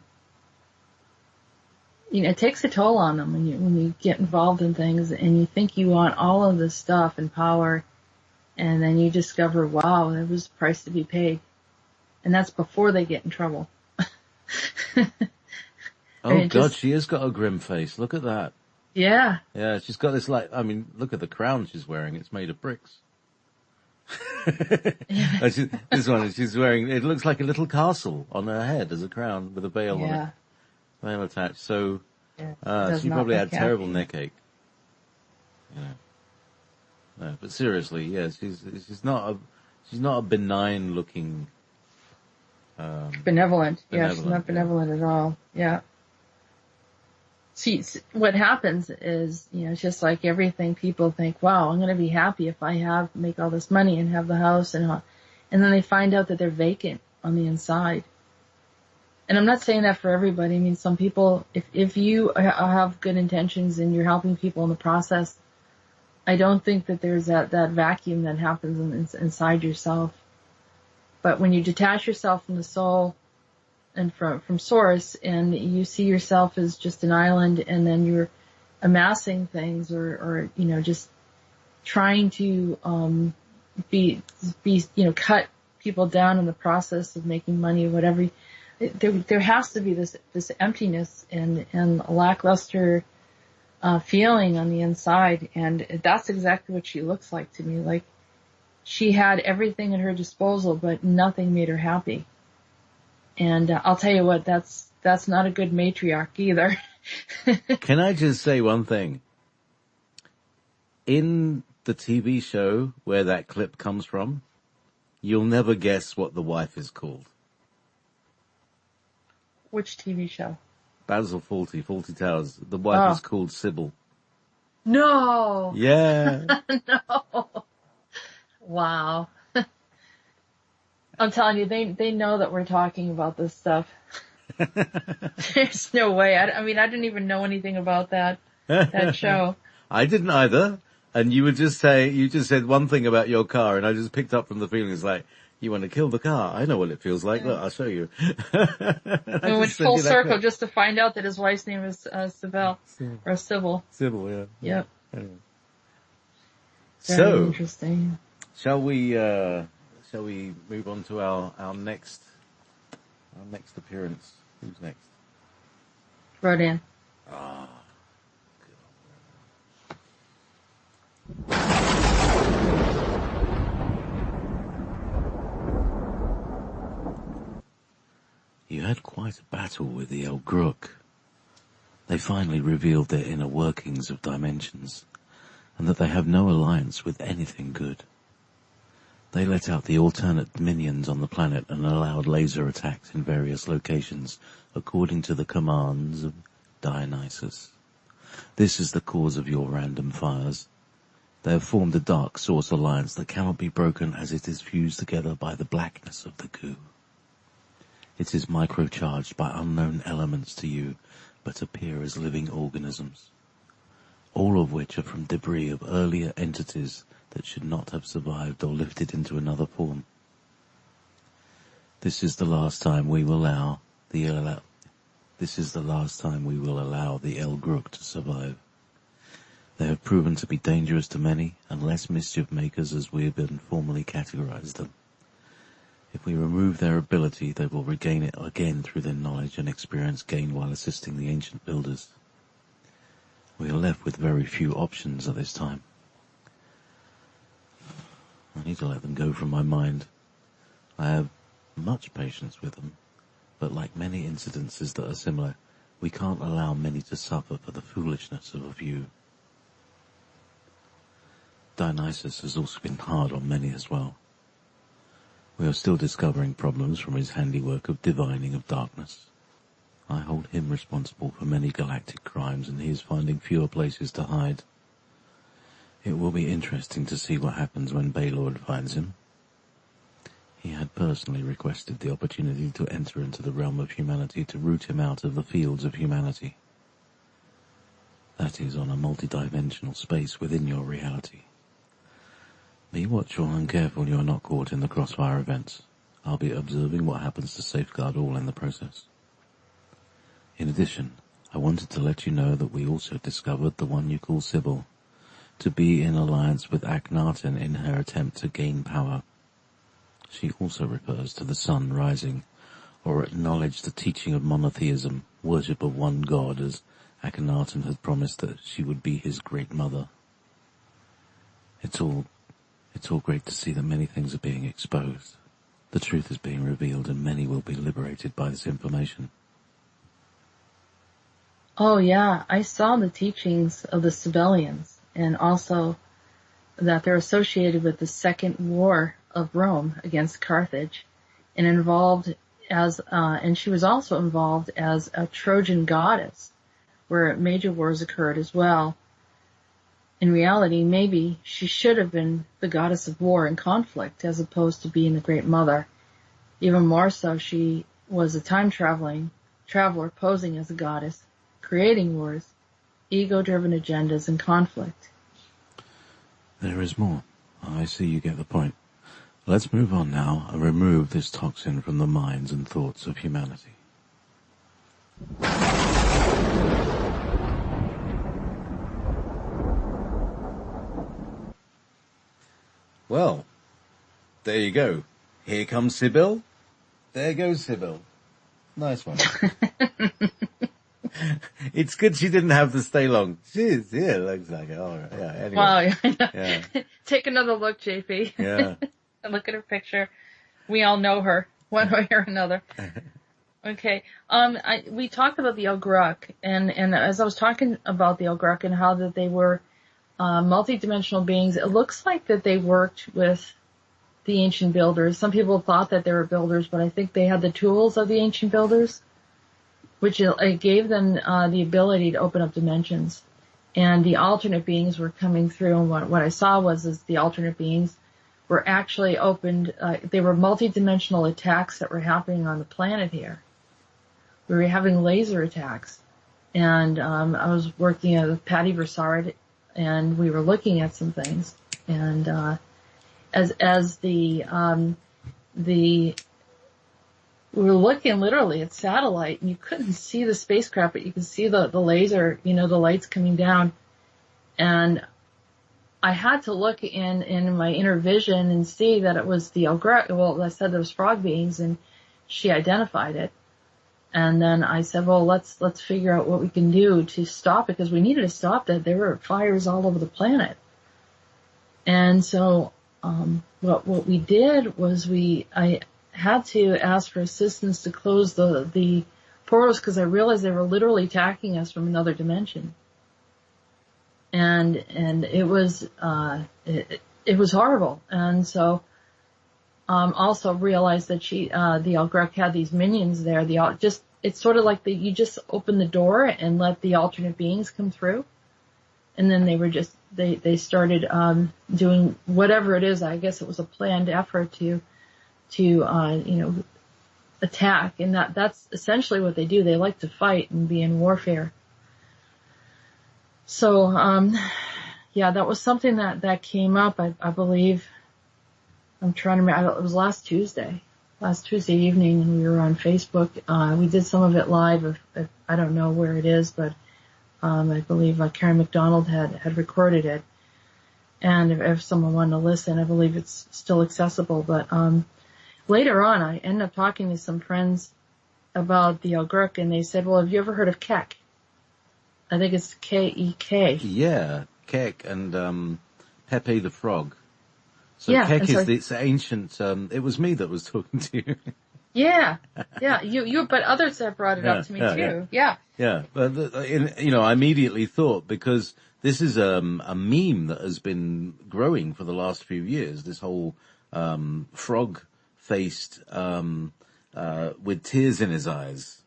It takes a toll on them when you get involved in things and you think you want all of this stuff and power, and then you discover, wow, there was a price to be paid. And that's before they get in trouble. Oh God, she has got a grim face. Look at that. Yeah. Yeah, she's got this look at the crown she's wearing. It's made of bricks. This one, she's wearing, it looks like a little castle on her head as a crown with a veil on it. Veil attached. So, she probably had terrible neck ache. Yeah. No, but seriously, yeah, she's not a benign looking, benevolent. Yeah, she's not benevolent at all. Yeah. See, what happens is, it's just like everything. People think, wow, I'm going to be happy if I make all this money and have the house and then they find out that they're vacant on the inside. And I'm not saying that for everybody. I mean, some people, if you have good intentions and you're helping people in the process, I don't think that there's that vacuum that happens inside yourself. But when you detach yourself from the soul and from source, and you see yourself as just an island, and then you're amassing things or just trying to be cut people down in the process of making money or whatever, there has to be this emptiness and a lackluster feeling on the inside, and that's exactly what she looks like to me. Like, she had everything at her disposal, but nothing made her happy. And I'll tell you what, that's not a good matriarch either. Can I just say one thing? In the TV show where that clip comes from, you'll never guess what the wife is called. Which TV show? Basil Fawlty, Fawlty Towers. The wife is called Sybil. No! Yeah. No! Wow. I'm telling you, they know that we're talking about this stuff. There's no way. I didn't even know anything about that show. I didn't either. And you just said one thing about your car, and I just picked up from the feelings like, you want to kill the car. I know what it feels like. Look, I'll show you. We went full circle just to find out that his wife's name is Sybil. Or Sybil. Sybil, yeah. Yep. Anyway. Very interesting. Shall we move on to our next appearance? Who's next? Rhodan. You had quite a battle with the El Gruk. They finally revealed their inner workings of dimensions, and that they have no alliance with anything good. They let out the alternate minions on the planet and allowed laser attacks in various locations according to the commands of Dionysus. This is the cause of your random fires. They have formed a dark source alliance that cannot be broken as it is fused together by the blackness of the goo. It is microcharged by unknown elements to you, but appear as living organisms, all of which are from debris of earlier entities that should not have survived or lifted into another form. This is the last time we will allow This is the last time we will allow the El Gruk to survive. They have proven to be dangerous to many, and less mischief makers as we have been formally categorized them. If we remove their ability, they will regain it again through their knowledge and experience gained while assisting the ancient builders. We are left with very few options at this time. I need to let them go from my mind. I have much patience with them, but like many incidences that are similar, we can't allow many to suffer for the foolishness of a few. Dionysus has also been hard on many as well. We are still discovering problems from his handiwork of divining of darkness. I hold him responsible for many galactic crimes, and he is finding fewer places to hide. It will be interesting to see what happens when Baylord finds him. He had personally requested the opportunity to enter into the realm of humanity to root him out of the fields of humanity. That is on a multi-dimensional space within your reality. Be watchful and careful you are not caught in the crossfire events. I'll be observing what happens to safeguard all in the process. In addition, I wanted to let you know that we also discovered the one you call Sybil to be in alliance with Akhenaten in her attempt to gain power. She also refers to the sun rising, or acknowledge the teaching of monotheism, worship of one God, as Akhenaten had promised that she would be his great mother. It's all great to see that many things are being exposed. The truth is being revealed, and many will be liberated by this information. Oh yeah, I saw the teachings of the Sibelians, and also that they're associated with the Second War of Rome against Carthage, and and she was also involved as a Trojan goddess, where major wars occurred as well. In reality, maybe she should have been the goddess of war and conflict as opposed to being the Great Mother. Even more so, she was a traveler posing as a goddess, creating wars, ego-driven agendas, and conflict. There is more. I see you get the point. Let's move on now and remove this toxin from the minds and thoughts of humanity. Well, there you go. Here comes Sybil. There goes Sybil. Nice one. It's good she didn't have to stay long. She's, yeah, looks like it. All right. Yeah, anyway. Wow. Yeah. Take another look, JP. Yeah. Look at her picture. We all know her, one way or another. Okay. We talked about the Elgruk, and as I was talking about the Elgruk and how that they were multidimensional beings, it looks like that they worked with the ancient builders. Some people thought that they were builders, but I think they had the tools of the ancient builders, which it gave them the ability to open up dimensions. And the alternate beings were coming through, and what I saw was the alternate beings were actually opened. They were multidimensional attacks that were happening on the planet here. We were having laser attacks, and I was working with Patty Broussard, and we were looking at some things. And as we were looking literally at satellite, and you couldn't see the spacecraft, but you could see the laser, the lights coming down. And I had to look in my inner vision and see that it was the Elgruk. Well, I said there was frog beings, and she identified it. And then I said, well, let's figure out what we can do to stop it, because we needed to stop that. There were fires all over the planet. And so what we did was I had to ask for assistance to close the portals, because I realized they were literally attacking us from another dimension. And it was horrible. And so also realized that the Elgruk had these minions there. It's sort of like you just open the door and let the alternate beings come through, and then they started doing whatever it is. I guess it was a planned effort to attack, and that's essentially what they do. They like to fight and be in warfare. So that was something that came up. I believe, I'm trying to remember, it was last Tuesday. last Tuesday evening, and we were on Facebook. We did some of it live. I don't know where it is, but I believe Karen McDonald had recorded it. And if someone wanted to listen, I believe it's still accessible. But later on, I ended up talking to some friends about the Algurk, and they said, well, have you ever heard of Kek? I think it's K-E-K. Yeah, Kek and Pepe the Frog. So yeah, Kek is this ancient, it was me that was talking to you. Yeah, but others have brought it up to me too. Yeah. But I immediately thought, because this is a meme that has been growing for the last few years. This whole frog-faced with tears in his eyes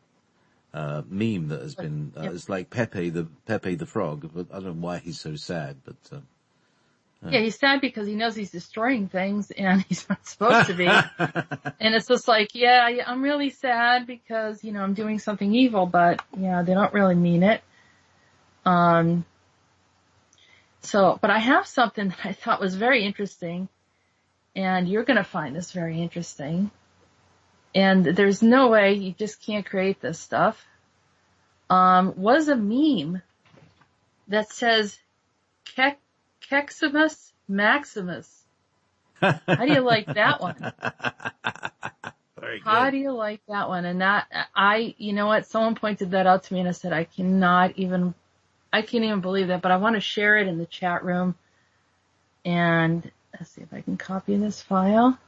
meme that has been. It's like Pepe the Frog. But I don't know why he's so sad, but. Yeah, he's sad because he knows he's destroying things and he's not supposed to be. And it's just like, I'm really sad because, I'm doing something evil, but they don't really mean it. But I have something that I thought was very interesting, and you're going to find this very interesting. And there's no way, you just can't create this stuff. Was a meme that says, Keximus Maximus. How do you like that one? Very good. How do you like that one? And you know what? Someone pointed that out to me and I said, I can't even believe that, but I want to share it in the chat room. And let's see if I can copy this file.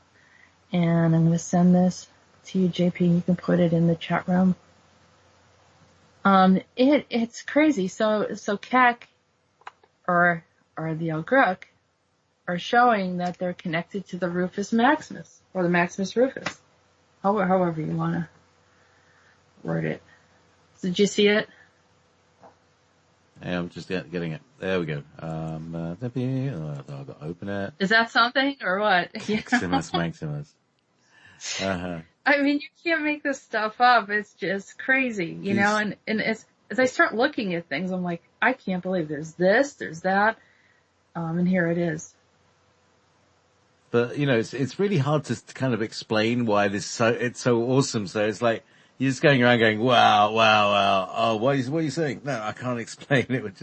And I'm going to send this to you, JP. You can put it in the chat room. It's crazy. So Kek, or the Algurk, are showing that they're connected to the Rufus Maximus, or the Maximus Rufus, however you want to word it. So did you see it? Yeah, I'm just getting it. There we go. I've got to open it. Is that something, or what? Maximus. Uh-huh. I mean, you can't make this stuff up. It's just crazy, know, and as I start looking at things, I'm like, I can't believe there's this, there's that. And here it is. But, it's really hard to kind of explain why it's so awesome. So it's like, you're just going around going, wow. Oh, what are you saying? No, I can't explain it. It would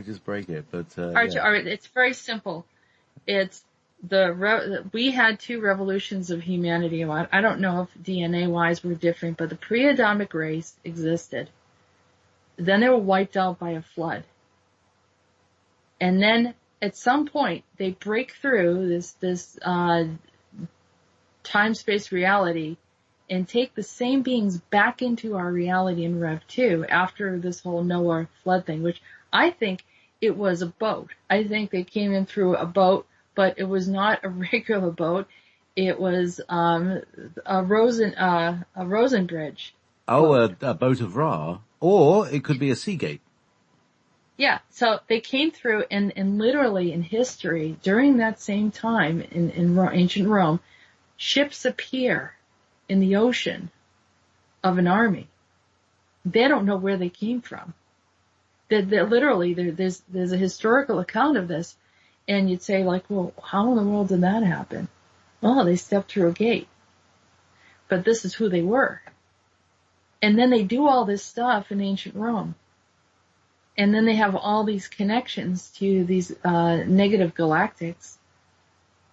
just break it. But, all right, it's very simple. It's we had two revolutions of humanity. I don't know if DNA wise we're different, but the pre-Adamic race existed. Then they were wiped out by a flood. And then at some point they break through this time-space reality and take the same beings back into our reality in Rev 2 after this whole Noah flood thing, which I think it was a boat. I think they came in through a boat, but it was not a regular boat. It was a Rhodan bridge. Oh, a boat of Ra, or it could be a Seagate. Yeah, so they came through, and literally in history, during that same time in ancient Rome, ships appear in the ocean of an army. They don't know where they came from. They're literally, there's a historical account of this, and you'd say, like, well, how in the world did that happen? Well, they stepped through a gate. But this is who they were. And then they do all this stuff in ancient Rome. And then they have all these connections to these negative galactics.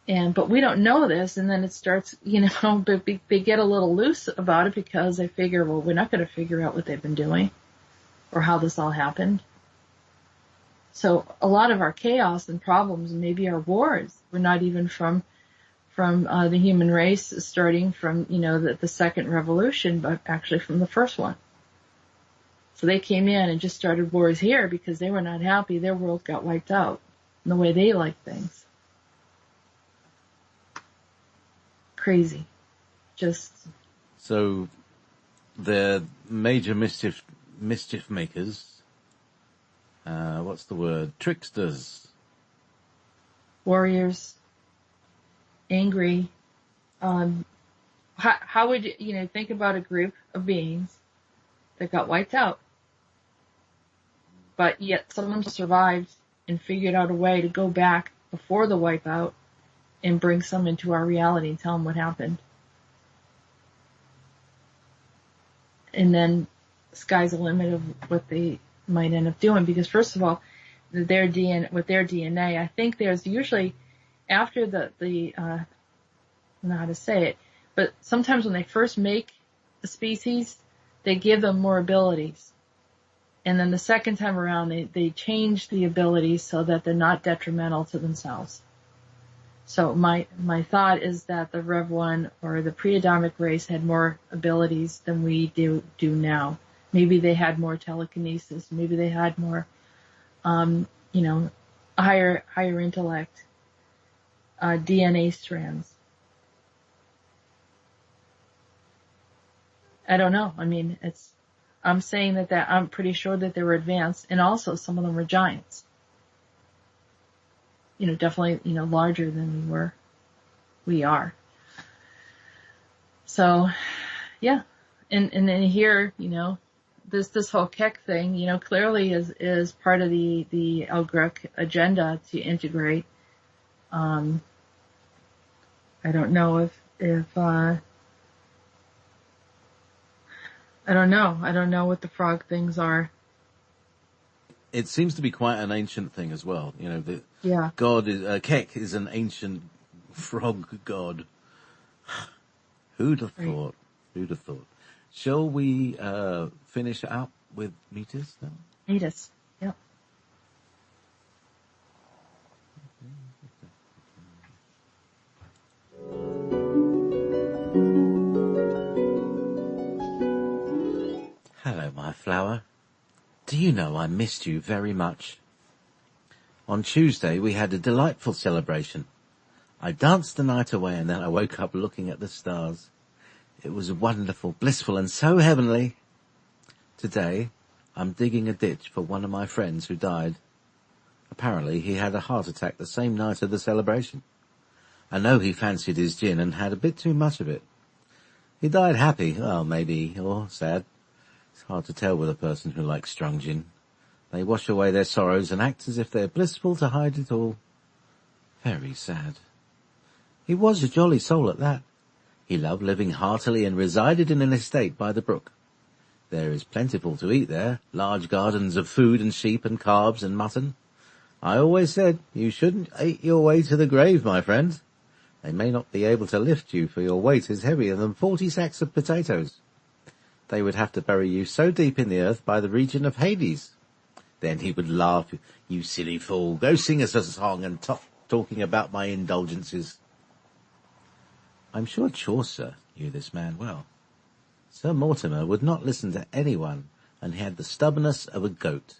But we don't know this, and then it starts, but they get a little loose about it because they figure, well, we're not going to figure out what they've been doing or how this all happened. So a lot of our chaos and problems, and maybe our wars, were not even from the human race starting from, the second revolution, but actually from the first one. So they came in and just started wars here because they were not happy. Their world got wiped out in the way they liked things. Crazy. So the major mischief makers, what's the word? Tricksters. Warriors. Angry. How would you, think about a group of beings that got wiped out? But yet someone survived and figured out a way to go back before the wipeout and bring some into our reality and tell them what happened. and then sky's the limit of what they might end up doing. Because first of all, with their DNA, I think there's usually after the I don't know how to say it, but sometimes when they first make a species, they give them more abilities. And then the second time around, they change the abilities so that they're not detrimental to themselves. So my thought is that the Rev 1 or the pre-Adamic race had more abilities than we do now. Maybe they had more telekinesis. Maybe they had more, higher intellect, DNA strands. I don't know. I mean, I'm saying that I'm pretty sure that they were advanced, and also some of them were giants. Definitely, larger than we are. So, yeah. And then here, this whole Keck thing, clearly is part of the Algrek agenda to integrate. I don't know if I don't know. I don't know what the frog things are. It seems to be quite an ancient thing as well. Yeah. God is, Keck is an ancient frog god. Who'd have thought? Who'd have thought? Shall we, finish up with Meetis now? Meetis. Yep. Hello, my flower. Do you know I missed you very much? On Tuesday we had a delightful celebration. I danced the night away and then I woke up looking at the stars. It was wonderful, blissful and so heavenly. Today I'm digging a ditch for one of my friends who died. Apparently he had a heart attack the same night of the celebration. I know he fancied his gin and had a bit too much of it. He died happy, well maybe, or sad. It's hard to tell with a person who likes strong gin. They wash away their sorrows and act as if they're blissful to hide it all. Very sad. He was a jolly soul at that. He loved living heartily and resided in an estate by the brook. There is plentiful to eat there, large gardens of food and sheep and calves and mutton. I always said, you shouldn't eat your way to the grave, my friend. They may not be able to lift you, for your weight is heavier than 40 sacks of potatoes. They would have to bury you so deep in the earth by the region of Hades. Then he would laugh, you silly fool, go sing us a song and talking about my indulgences. I'm sure Chaucer knew this man well. Sir Mortimer would not listen to anyone, and he had the stubbornness of a goat,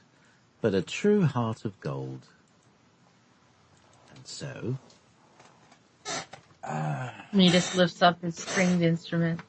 but a true heart of gold. And so... Meetis lifts up his stringed instrument.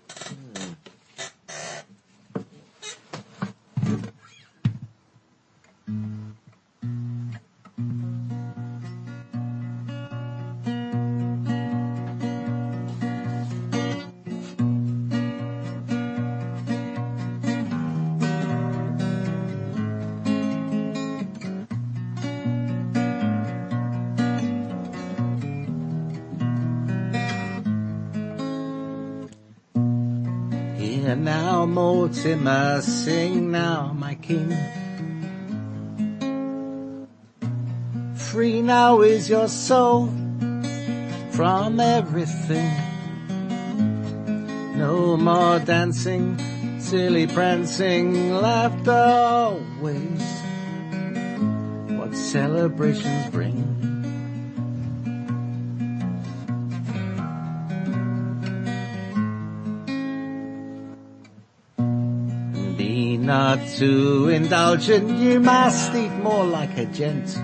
Hear now, Mortimer, sing now, my king. Free now is your soul from everything. No more dancing, silly prancing, laughter always. What celebrations bring. Be not too indulgent, you must eat more like a gent.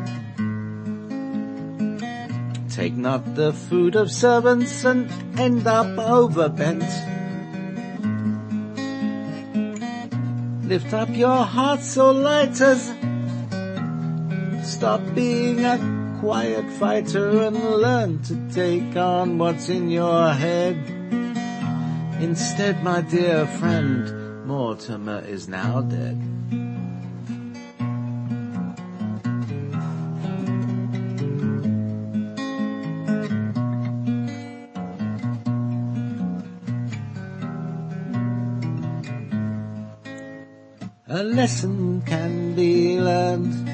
Take not the food of servants and end up overbent. Lift up your heart so light as stop being a quiet fighter and learn to take on what's in your head. Instead, my dear friend, Mortimer is now dead. A lesson can be learned.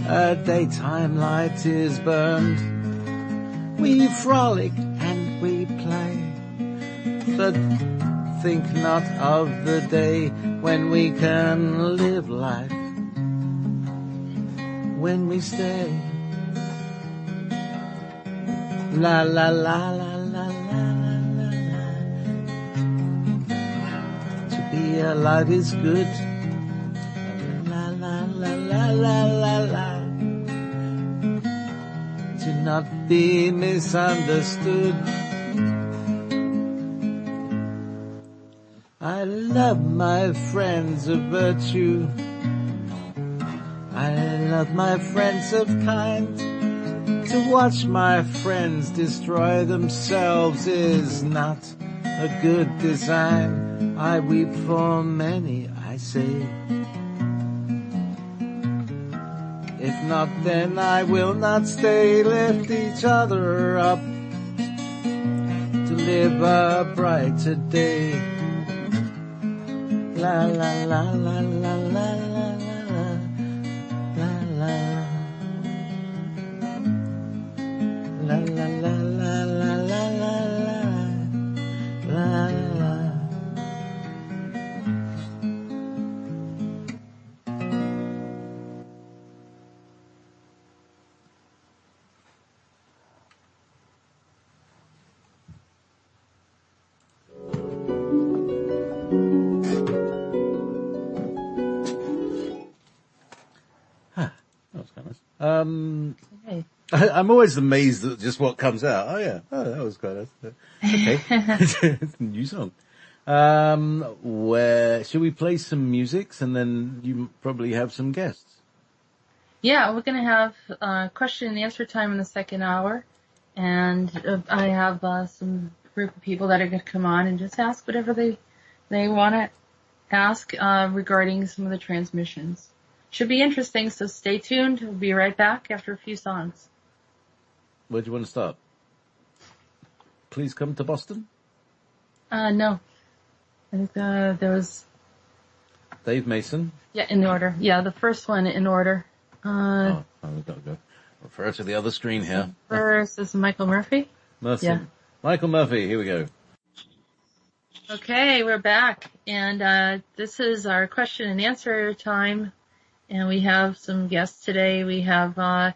A daytime light is burned. We frolic and we play, but think not of the day when we can live life, when we stay. La la la la la la la la. To be alive is good. La la la la la la la. To not be misunderstood. I love my friends of virtue. I love my friends of kind. To watch my friends destroy themselves is not a good design. I weep for many, I say. If not, then I will not stay. Lift each other up to live a brighter day. La la la la la la la la la la la la la la la la la. Hey. I'm always amazed at just what comes out. Oh yeah, that was quite nice. Okay, it's a new song. Where should we play some musics and then you probably have some guests? Yeah, we're going to have question and answer time in the second hour, and I have some group of people that are going to come on and just ask whatever they want to ask regarding some of the transmissions. Should be interesting, so stay tuned. We'll be right back after a few songs. Where do you want to start? Please come to Boston? No. I think there was... Dave Mason? Yeah, in order. Yeah, the first one in order. We've got to go. Refer to the other screen here. First is Michael Murphy. Murphy. Yeah. Michael Murphy, here we go. Okay, we're back. And this is our question and answer time. And we have some guests today. We have, why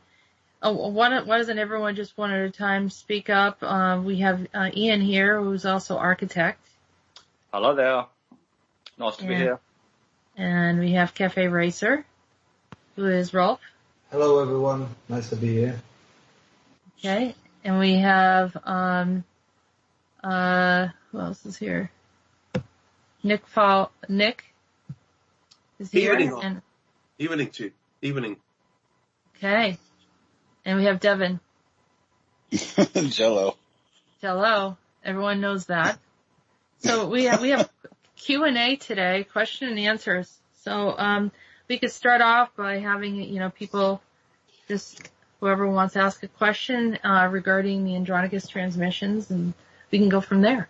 doesn't everyone just one at a time speak up? We have Ian here, who's also architect. Hello there. Nice to be here. And we have Cafe Racer, who is Rolf. Hello everyone, nice to be here. Okay, and we have, who else is here? Nick is here. Evening too. Evening. Okay. And we have Devin. Jello. Everyone knows that. So we have Q&A today, question and answers. So we could start off by having, people, just whoever wants to ask a question regarding the Andronicus transmissions, and we can go from there.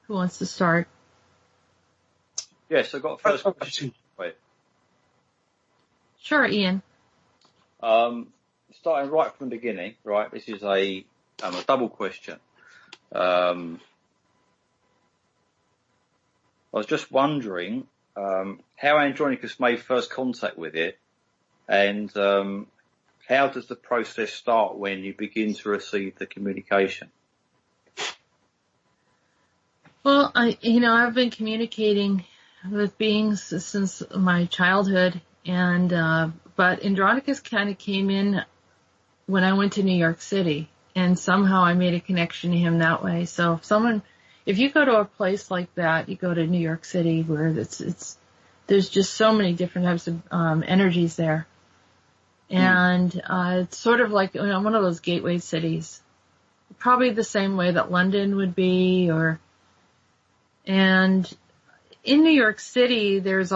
Who wants to start? Yes, I've got a first question. Wait. Sure, Ian. Starting right from the beginning, right? This is a double question. I was just wondering how Andronicus made first contact with it, and how does the process start when you begin to receive the communication? Well, I've been communicating with beings since my childhood, and but Andronicus kind of came in when I went to New York City, and somehow I made a connection to him that way. So if you go to a place like that, you go to New York City, where there's just so many different types of energies there, and it's sort of like one of those gateway cities, probably the same way that London would be, and in New York City, there's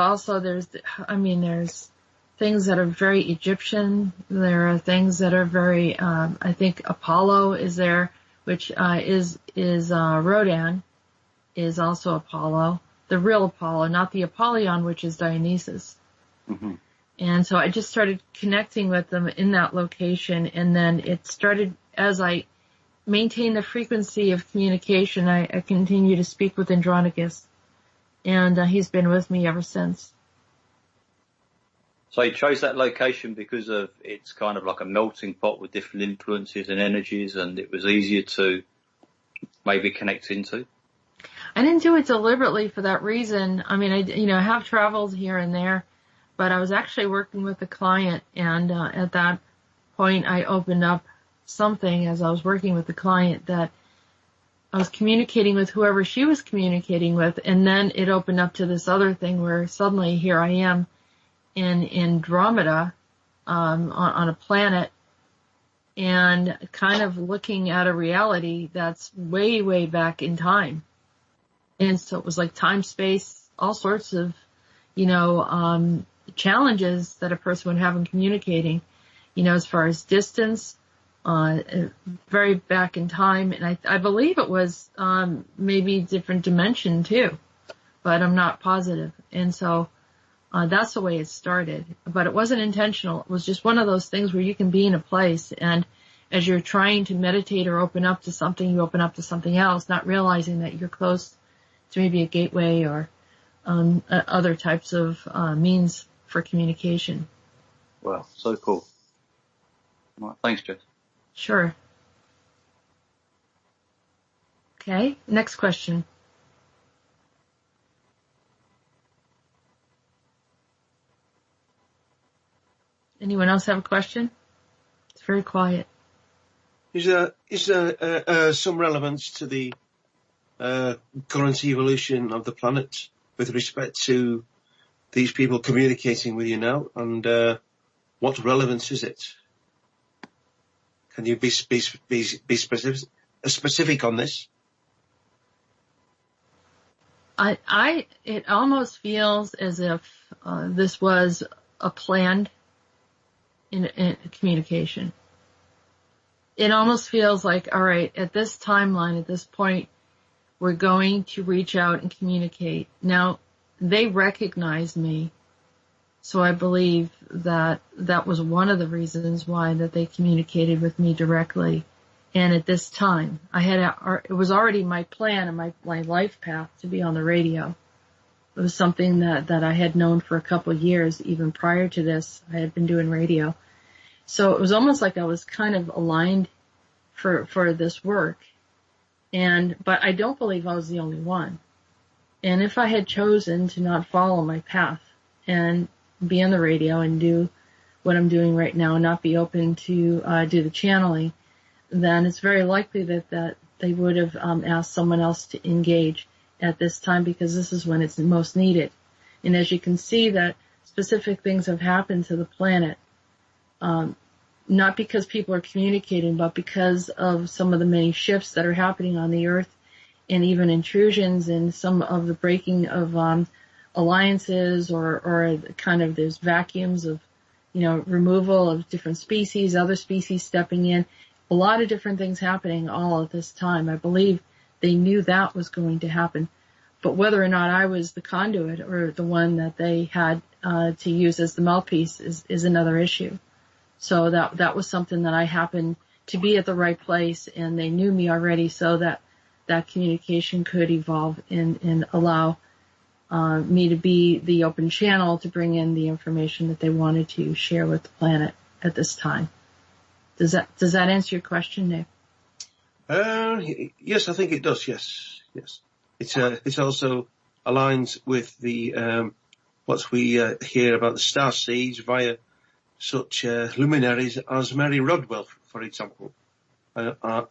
things that are very Egyptian. There are things that are very, I think Apollo is there, which is Rhodan, is also Apollo. the real Apollo, not the Apollyon, which is Dionysus. Mm-hmm. And so I just started connecting with them in that location, and then it started, as I maintained the frequency of communication, I continued to speak with Andronicus, and he's been with me ever since. So you chose that location because of it's kind of like a melting pot with different influences and energies, and it was easier to maybe connect into? I didn't do it deliberately for that reason. I mean, I have traveled here and there, but I was actually working with a client, and at that point I opened up something as I was working with the client that I was communicating with whoever she was communicating with, and then it opened up to this other thing where suddenly here I am in Andromeda, on a planet, and kind of looking at a reality that's way, way back in time. And so it was like time, space, all sorts of, challenges that a person would have in communicating, as far as distance, very back in time. And I believe it was, maybe different dimension too, but I'm not positive. And so, that's the way it started, but it wasn't intentional. It was just one of those things where you can be in a place, and as you're trying to meditate or open up to something, you open up to something else, not realizing that you're close to maybe a gateway or other types of means for communication. Wow, so cool. Right, thanks, Jess. Sure. Okay, next question. Anyone else have a question? It's very quiet. Is there some relevance to the current evolution of the planet with respect to these people communicating with you now? And what relevance is it? Can you be specific on this? It almost feels as if this was a planned in communication. It almost feels like, all right, at this timeline, at this point, we're going to reach out and communicate. Now, they recognize me, so I believe that that was one of the reasons why that they communicated with me directly. And at this time, it was already my plan and my life path to be on the radio. It was something that I had known for a couple of years. Even prior to this, I had been doing radio. So it was almost like I was kind of aligned for this work. But I don't believe I was the only one. And if I had chosen to not follow my path and be on the radio and do what I'm doing right now and not be open to do the channeling, then it's very likely that they would have asked someone else to engage at this time, because this is when it's most needed. And as you can see, that specific things have happened to the planet, not because people are communicating, but because of some of the many shifts that are happening on the earth, and even intrusions and some of the breaking of alliances or kind of there's vacuums of, removal of different species, other species stepping in, a lot of different things happening all at this time. I believe they knew that was going to happen. But whether or not I was the conduit or the one that they had to use as the mouthpiece is another issue. So that was something that I happened to be at the right place, and they knew me already, so that communication could evolve and allow me to be the open channel to bring in the information that they wanted to share with the planet at this time. Does that answer your question, Nick? Yes, I think it does. Yes. It also aligns with the what we hear about the star seeds via such luminaries as Mary Rodwell, for example. I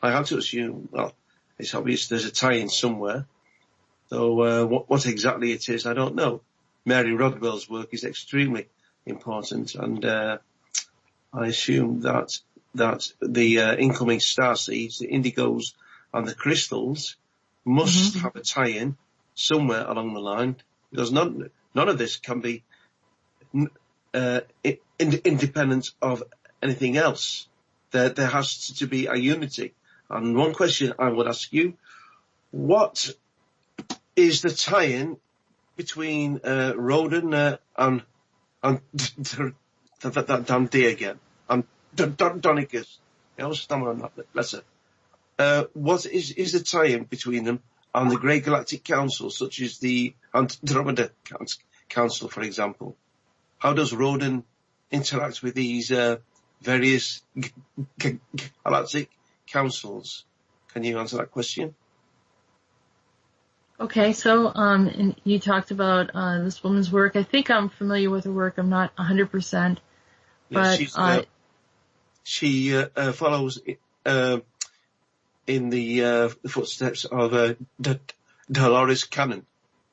have to assume, well, it's obvious there's a tie-in somewhere, though what exactly it is, I don't know. Mary Rodwell's work is extremely important, and I assume that the incoming star seeds, the indigos and the crystals, must have a tie-in somewhere along the line, because none of this can be independent of anything else. There has to be a unity. And one question I would ask you, what is the tie-in between Rhodan and that damn D again, and Donicus. I always stammer on that. Bless her. What is the tie-in between them and the Great Galactic Council, such as the Andromeda Council, for example? How does Rhodan interact with these various galactic councils? Can you answer that question? Okay, so and you talked about this woman's work. I think I'm familiar with her work. I'm not 100%, but she follows in the footsteps of Dolores Cannon.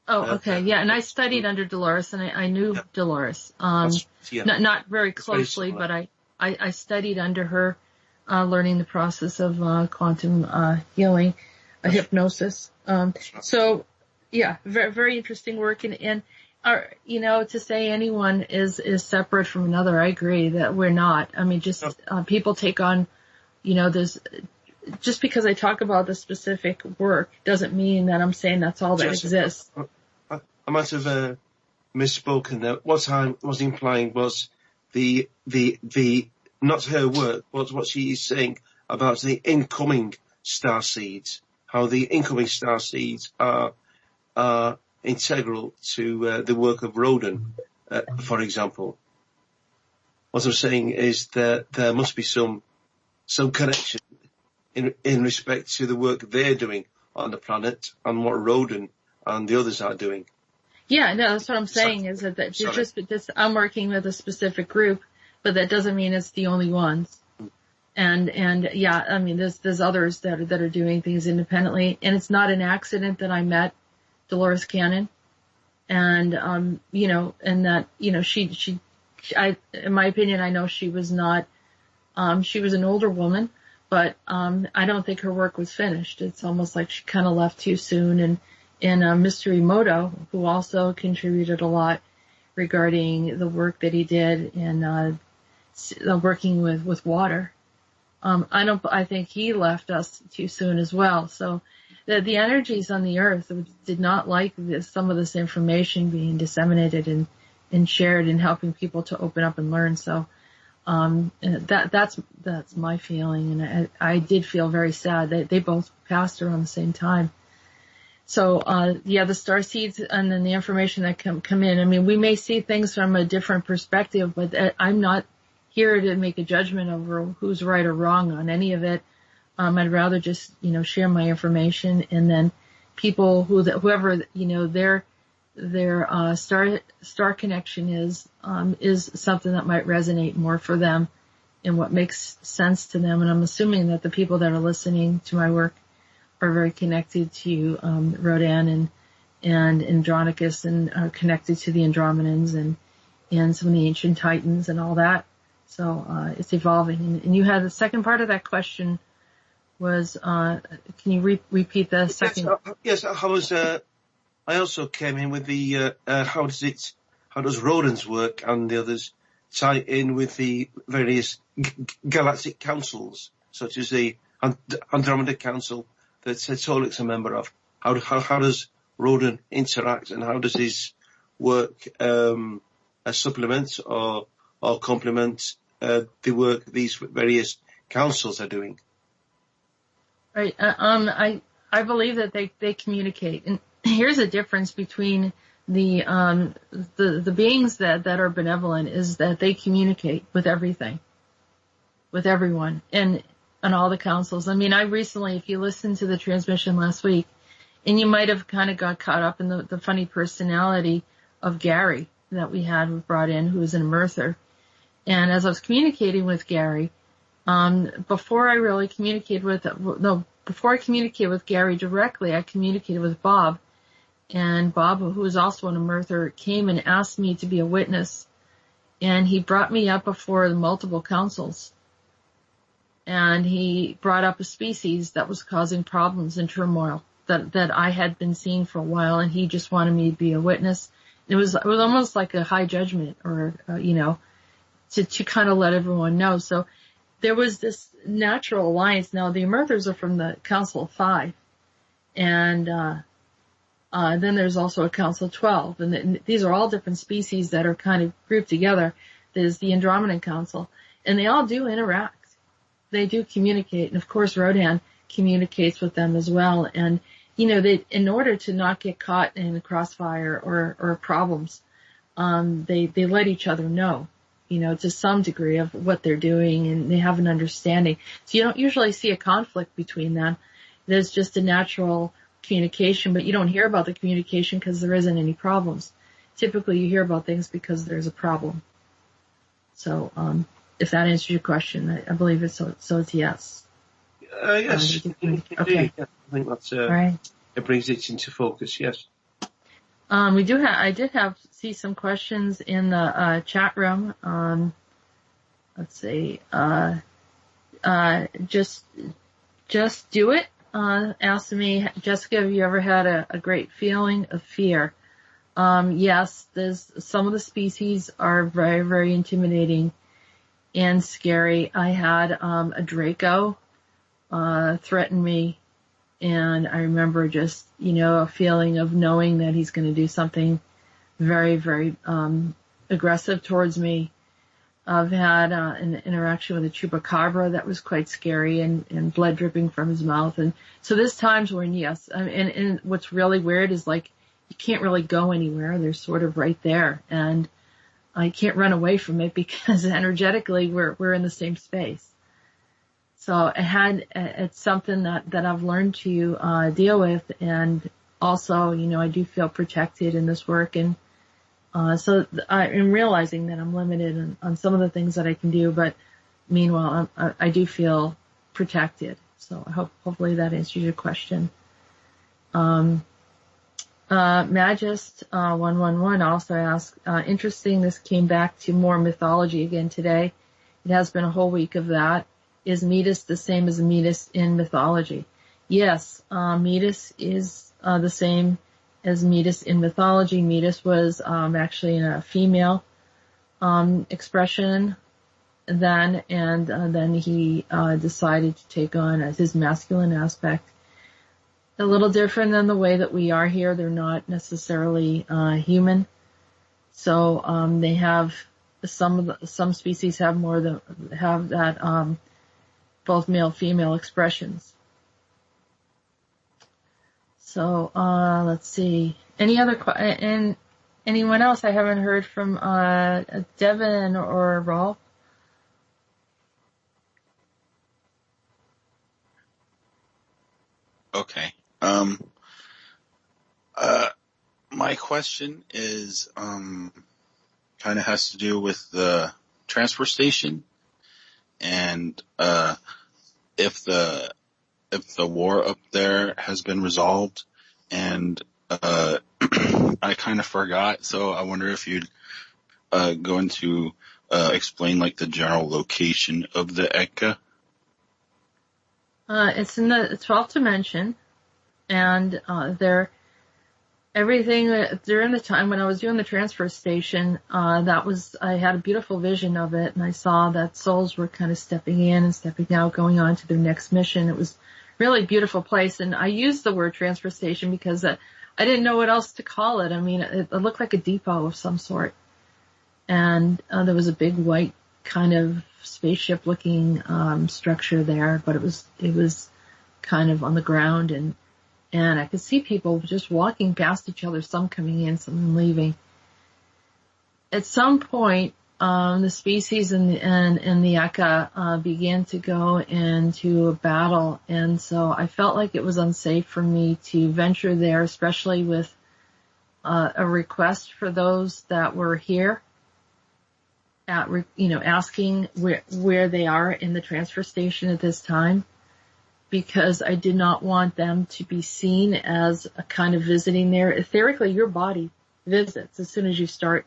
Oh, okay, yeah, and I studied under Dolores, and I knew Dolores. Not very closely, but I studied under her, learning the process of quantum healing, hypnosis. So, yeah, very, very interesting work, and to say anyone is separate from another, I agree that we're not. I mean, just people take on, there's. Just because I talk about the specific work doesn't mean that I'm saying that's all that exists. I might have misspoken. What I was implying was the not her work, but what she is saying about the incoming star seeds. How the incoming star seeds are integral to the work of Rhodan, for example. What I'm saying is that there must be some connection in respect to the work they're doing on the planet and what Rhodan and the others are doing. Yeah, no, that's what I'm saying is that just I'm working with a specific group, but that doesn't mean it's the only ones. And yeah, I mean, there's others that are doing things independently, and it's not an accident that I met Dolores Cannon, and and that she in my opinion, I know she was not, she was an older woman. But I don't think her work was finished. It's almost like she kind of left too soon. And Mr. Emoto, who also contributed a lot regarding the work that he did in working with water, I think he left us too soon as well. So the energies on the earth did not like some of this information being disseminated and shared and helping people to open up and learn. So. That's my feeling, and I did feel very sad that they both passed around the same time. So, the star seeds and then the information that come in. I mean, we may see things from a different perspective, but I'm not here to make a judgment over who's right or wrong on any of it. I'd rather just, share my information, and then people whoever, their star connection is something that might resonate more for them and what makes sense to them. And I'm assuming that the people that are listening to my work are very connected to Rhodan and Andronicus, and are connected to the Andromedans and some of the ancient Titans and all that. So it's evolving. And you had the second part of that question was, can you repeat the second? Yes, I also came in with the how does Rhodan's work and the others tie in with the various galactic councils, such as the Andromeda Council that Tolik's a member of. How does Rhodan interact, and how does his work supplement or complement the work these various councils are doing? Right. I believe that they communicate, and here's a difference between the beings that are benevolent is that they communicate with everything, with everyone, and all the councils. I mean, I recently, if you listened to the transmission last week, and you might have kind of got caught up in the funny personality of Gary that we had brought in, who was an emerther. And as I was communicating with Gary, before I communicated with Gary directly, I communicated with Bob. And Bob, who was also an emerther, came and asked me to be a witness. And he brought me up before the multiple councils. And he brought up a species that was causing problems and turmoil that I had been seeing for a while, and he just wanted me to be a witness. It was almost like a high judgment, or to kind of let everyone know. So there was this natural alliance. Now the emerthers are from the Council of Five, and Then there's also a Council of 12, and these are all different species that are kind of grouped together. There's the Andromedan Council, and they all do interact. They do communicate, and of course Rhodan communicates with them as well. And in order to not get caught in a crossfire or problems, they let each other know, to some degree of what they're doing, and they have an understanding. So you don't usually see a conflict between them. There's just a natural communication, but you don't hear about the communication because there isn't any problems. Typically you hear about things because there's a problem. So, if that answers your question, I believe it's so it's yes. Yes, indeed. Okay. I think that's, Right. it brings it into focus, yes. I did see some questions in the, chat room. Let's see, just do it. Asked me, Jessica, have you ever had a great feeling of fear? Yes, some of the species are very, very intimidating and scary. I had, a Draco, threaten me, and I remember just, a feeling of knowing that he's going to do something very, very, aggressive towards me. I've had an interaction with a chupacabra that was quite scary and blood dripping from his mouth. And so there's times when, yes, and what's really weird is like you can't really go anywhere. They're sort of right there. And I can't run away from it because energetically we're in the same space. So it's something that I've learned to deal with. And also, I do feel protected in this work. And so I'm realizing that I'm limited on some of the things that I can do, but meanwhile, I do feel protected. So hopefully that answers your question. Magist 111 also asked, interesting, this came back to more mythology again today. It has been a whole week of that. Is Meetis the same as a Meetis in mythology? Yes, Meetis is the same as Meetis in mythology. Meetis was actually in a female expression then, and then he decided to take on his masculine aspect. A little different than the way that we are here. They're not necessarily human. So they have some species have that both male female expressions. So, let's see. Anyone else? I haven't heard from, Devin or Rolf. Okay. My question is, kind of has to do with the transfer station and, if the war up there has been resolved, and I kind of forgot, so I wonder if you'd go into explain like the general location of the Eka. It's in the 12th dimension, and everything during the time when I was doing the transfer station, I had a beautiful vision of it, and I saw that souls were kind of stepping in and stepping out, going on to their next mission. It was really beautiful place, and I used the word transfer station because I didn't know what else to call it. I mean, it looked like a depot of some sort, and there was a big white kind of spaceship looking structure there, but it was kind of on the ground, and I could see people just walking past each other, some coming in, some leaving. At some point, the species and the Eka began to go into a battle, and so I felt like it was unsafe for me to venture there, especially with a request for those that were here, asking where they are in the transfer station at this time, because I did not want them to be seen as a kind of visiting there. Etherically, your body visits as soon as you start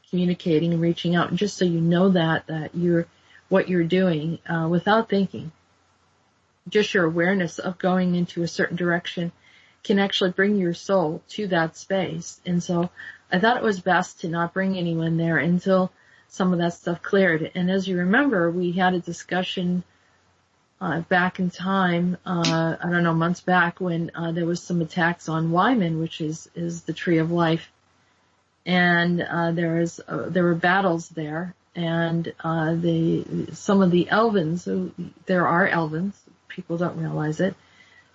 communicating and reaching out, and just so you know that what you're doing without thinking, just your awareness of going into a certain direction can actually bring your soul to that space. And so I thought it was best to not bring anyone there until some of that stuff cleared. And as you remember, we had a discussion back in time, I don't know, months back when there was some attacks on Wyman, which is the tree of life. And there were battles there, and some of the Elvins, there are Elvins, people don't realize it,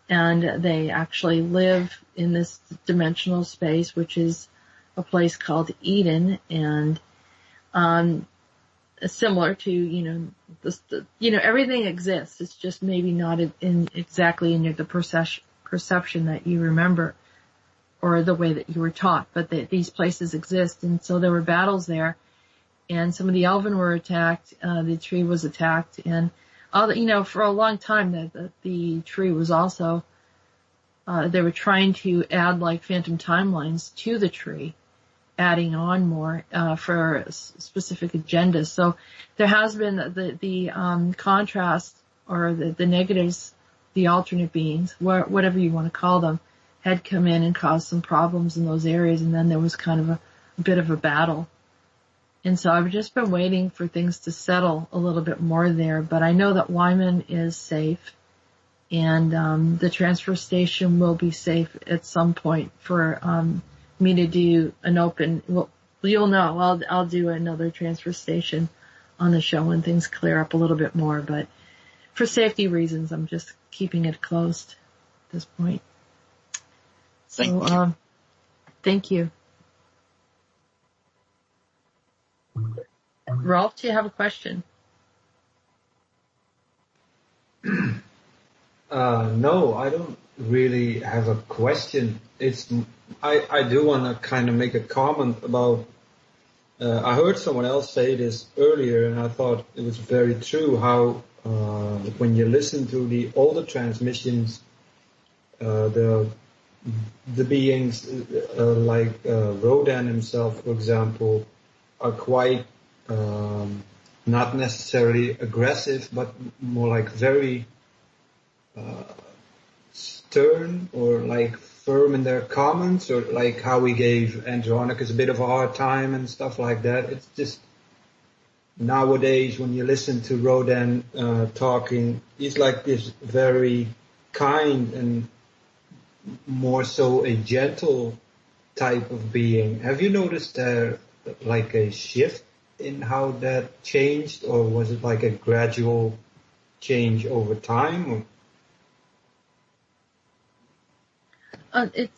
and they actually live in this dimensional space, which is a place called Eden, and similar to everything exists. It's just maybe not exactly in the perception that you remember, or the way that you were taught, but these places exist. And so there were battles there, and some of the Elven were attacked, the tree was attacked, and for a long time the tree was also, they were trying to add like phantom timelines to the tree, adding on more, for specific agendas. So there has been the contrast, or the negatives, the alternate beings, whatever you want to call them, had come in and caused some problems in those areas, and then there was kind of a bit of a battle. And so I've just been waiting for things to settle a little bit more there, but I know that Wyman is safe, and the transfer station will be safe at some point for me to do an open, well, you'll know, I'll do another transfer station on the show when things clear up a little bit more, but for safety reasons, I'm just keeping it closed at this point. So, thank you. Rolf, do you have a question? No, I don't really have a question. I do want to kind of make a comment about, I heard someone else say this earlier, and I thought it was very true, how when you listen to the older transmissions, the beings like Rhodan himself, for example, are quite not necessarily aggressive, but more like very stern, or like firm in their comments, or like how we gave Andronicus a bit of a hard time and stuff like that. It's just nowadays when you listen to Rhodan talking, he's like this very kind and more so a gentle type of being. Have you noticed there like a shift in how that changed, or was it like a gradual change over time? Or?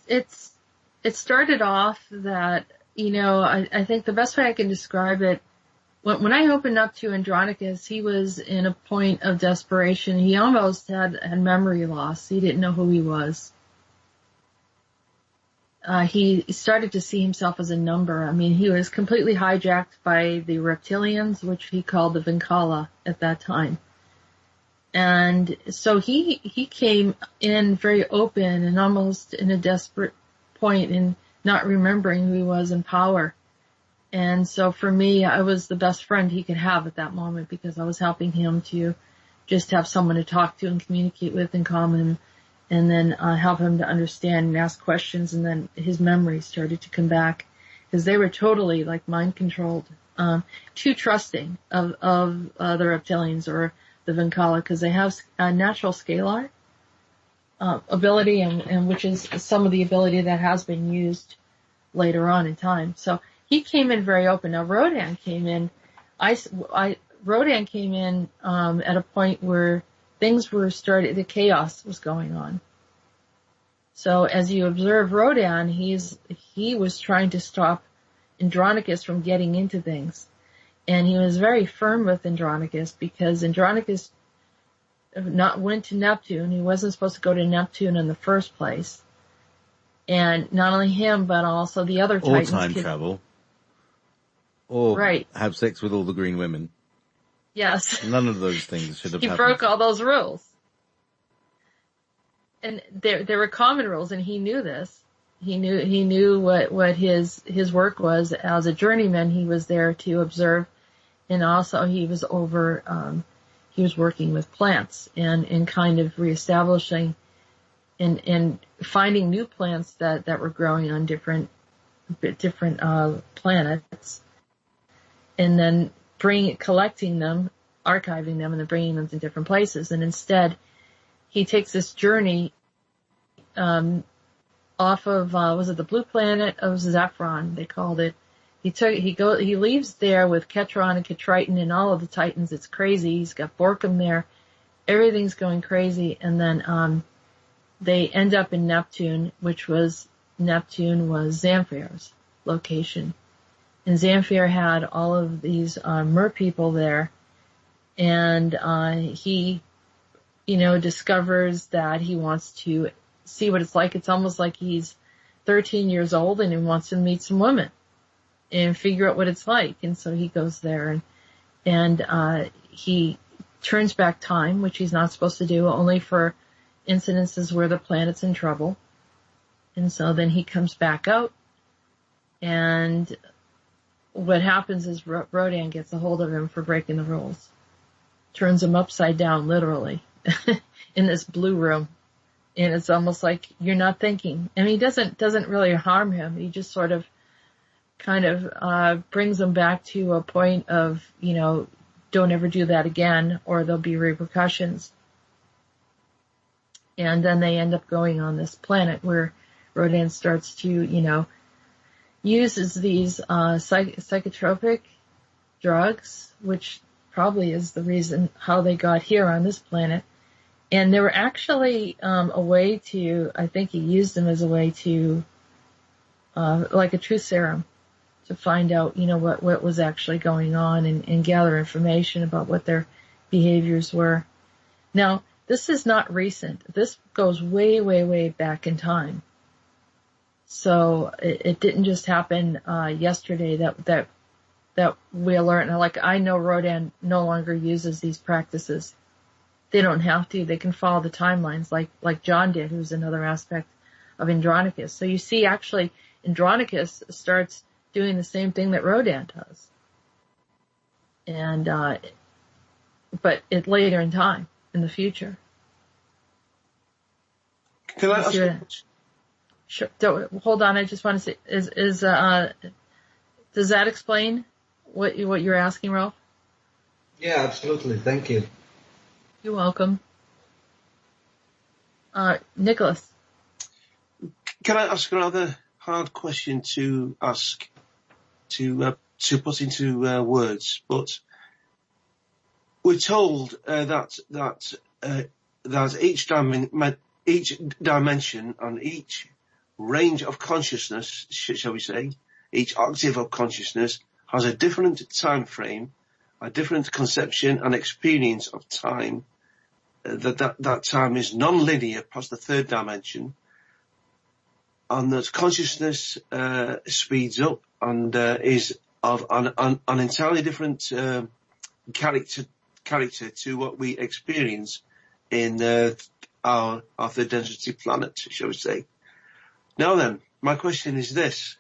It started off that, I think the best way I can describe it, when I opened up to Andronicus, he was in a point of desperation. He almost had memory loss. He didn't know who he was. He started to see himself as a number. I mean, he was completely hijacked by the reptilians, which he called the Vinkala at that time. And so he came in very open and almost in a desperate point in not remembering who he was in power. And so for me, I was the best friend he could have at that moment, because I was helping him to just have someone to talk to and communicate with and calm him, and then help him to understand and ask questions. And then his memory started to come back, because they were totally like mind controlled, too trusting of the reptilians or the Vinkala, because they have a natural scalar ability, and which is some of the ability that has been used later on in time. So he came in very open. Now Rhodan came in. Rhodan came in at a point where things were started. The chaos was going on. So as you observe Rhodan, he was trying to stop Andronicus from getting into things. And he was very firm with Andronicus, because Andronicus went to Neptune. He wasn't supposed to go to Neptune in the first place. And not only him, but also the other Titans. Or time travel. Or right. Have sex with all the green women. Yes. None of those things should have happened. He broke all those rules. And there were common rules, and he knew this. He knew what his work was. As a journeyman, he was there to observe, and also he was working with plants and kind of reestablishing and finding new plants that were growing on different planets, and then collecting them archiving them and then bringing them to different places. And instead, he takes this journey off of was it the Blue Planet? It was Zephyron, they called it. He leaves there with Ketron and Ketriton and all of the Titans. It's crazy. He's got Borkum there. Everything's going crazy. And then they end up in Neptune, Neptune was Zamfir's location. And Zamfir had all of these mer people there. And he, discovers that he wants to see what it's like. It's almost like he's 13 years old and he wants to meet some women and figure out what it's like. And so he goes there and he turns back time, which he's not supposed to do, only for incidences where the planet's in trouble. And so then he comes back out, and what happens is Rhodan gets a hold of him for breaking the rules. Turns him upside down, literally, in this blue room. And it's almost like you're not thinking. And he doesn't really harm him. He just sort of brings him back to a point of, don't ever do that again or there'll be repercussions. And then they end up going on this planet where Rhodan starts to, uses these psychotropic drugs, which probably is the reason how they got here on this planet. And they were actually a way to, I think he used them as a way to, like a truth serum, to find out, what was actually going on and gather information about what their behaviors were. Now, this is not recent. This goes way, way, way back in time. So it didn't just happen yesterday that we learned. Like, I know Rhodan no longer uses these practices. They don't have to. They can follow the timelines like John did, who's another aspect of Andronicus. So you see, actually, Andronicus starts doing the same thing that Rhodan does. And, but later in time, in the future. Can I ask you a question? Sure. Hold on. I just want to say, does that explain what you're asking, Ralph? Yeah, absolutely. Thank you. You're welcome. Nicholas. Can I ask a rather hard question to ask, to put into words? But we're told that each dimension and each range of consciousness, shall we say, each octave of consciousness has a different time frame, a different conception and experience of time. That time is non-linear past the third dimension, and that consciousness speeds up and is of an entirely different character to what we experience in our third density planet, shall we say. Now then, my question is this.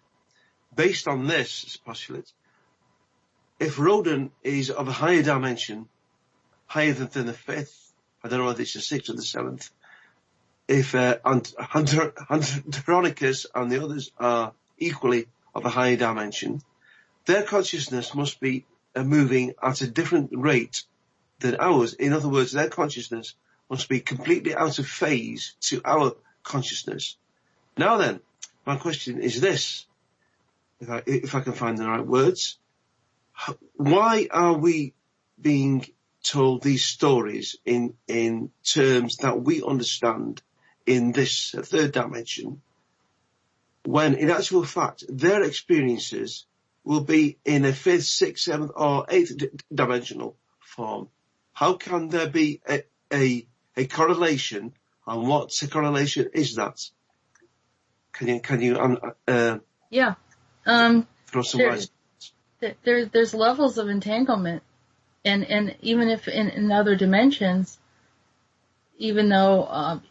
Based on this postulate, if Rhodan is of a higher dimension, higher than the fifth, I don't know whether it's the sixth or the seventh, if Andronicus and the others are equally of a higher dimension, their consciousness must be moving at a different rate than ours. In other words, their consciousness must be completely out of phase to our consciousness. Now then, my question is this, if I can find the right words. Why are we being told these stories in terms that we understand in this third dimension, when in actual fact their experiences will be in a fifth, sixth, seventh or eighth dimensional form? How can there be a correlation, and what correlation is that? Can you throw some light? There's levels of entanglement, and even if in other dimensions, even though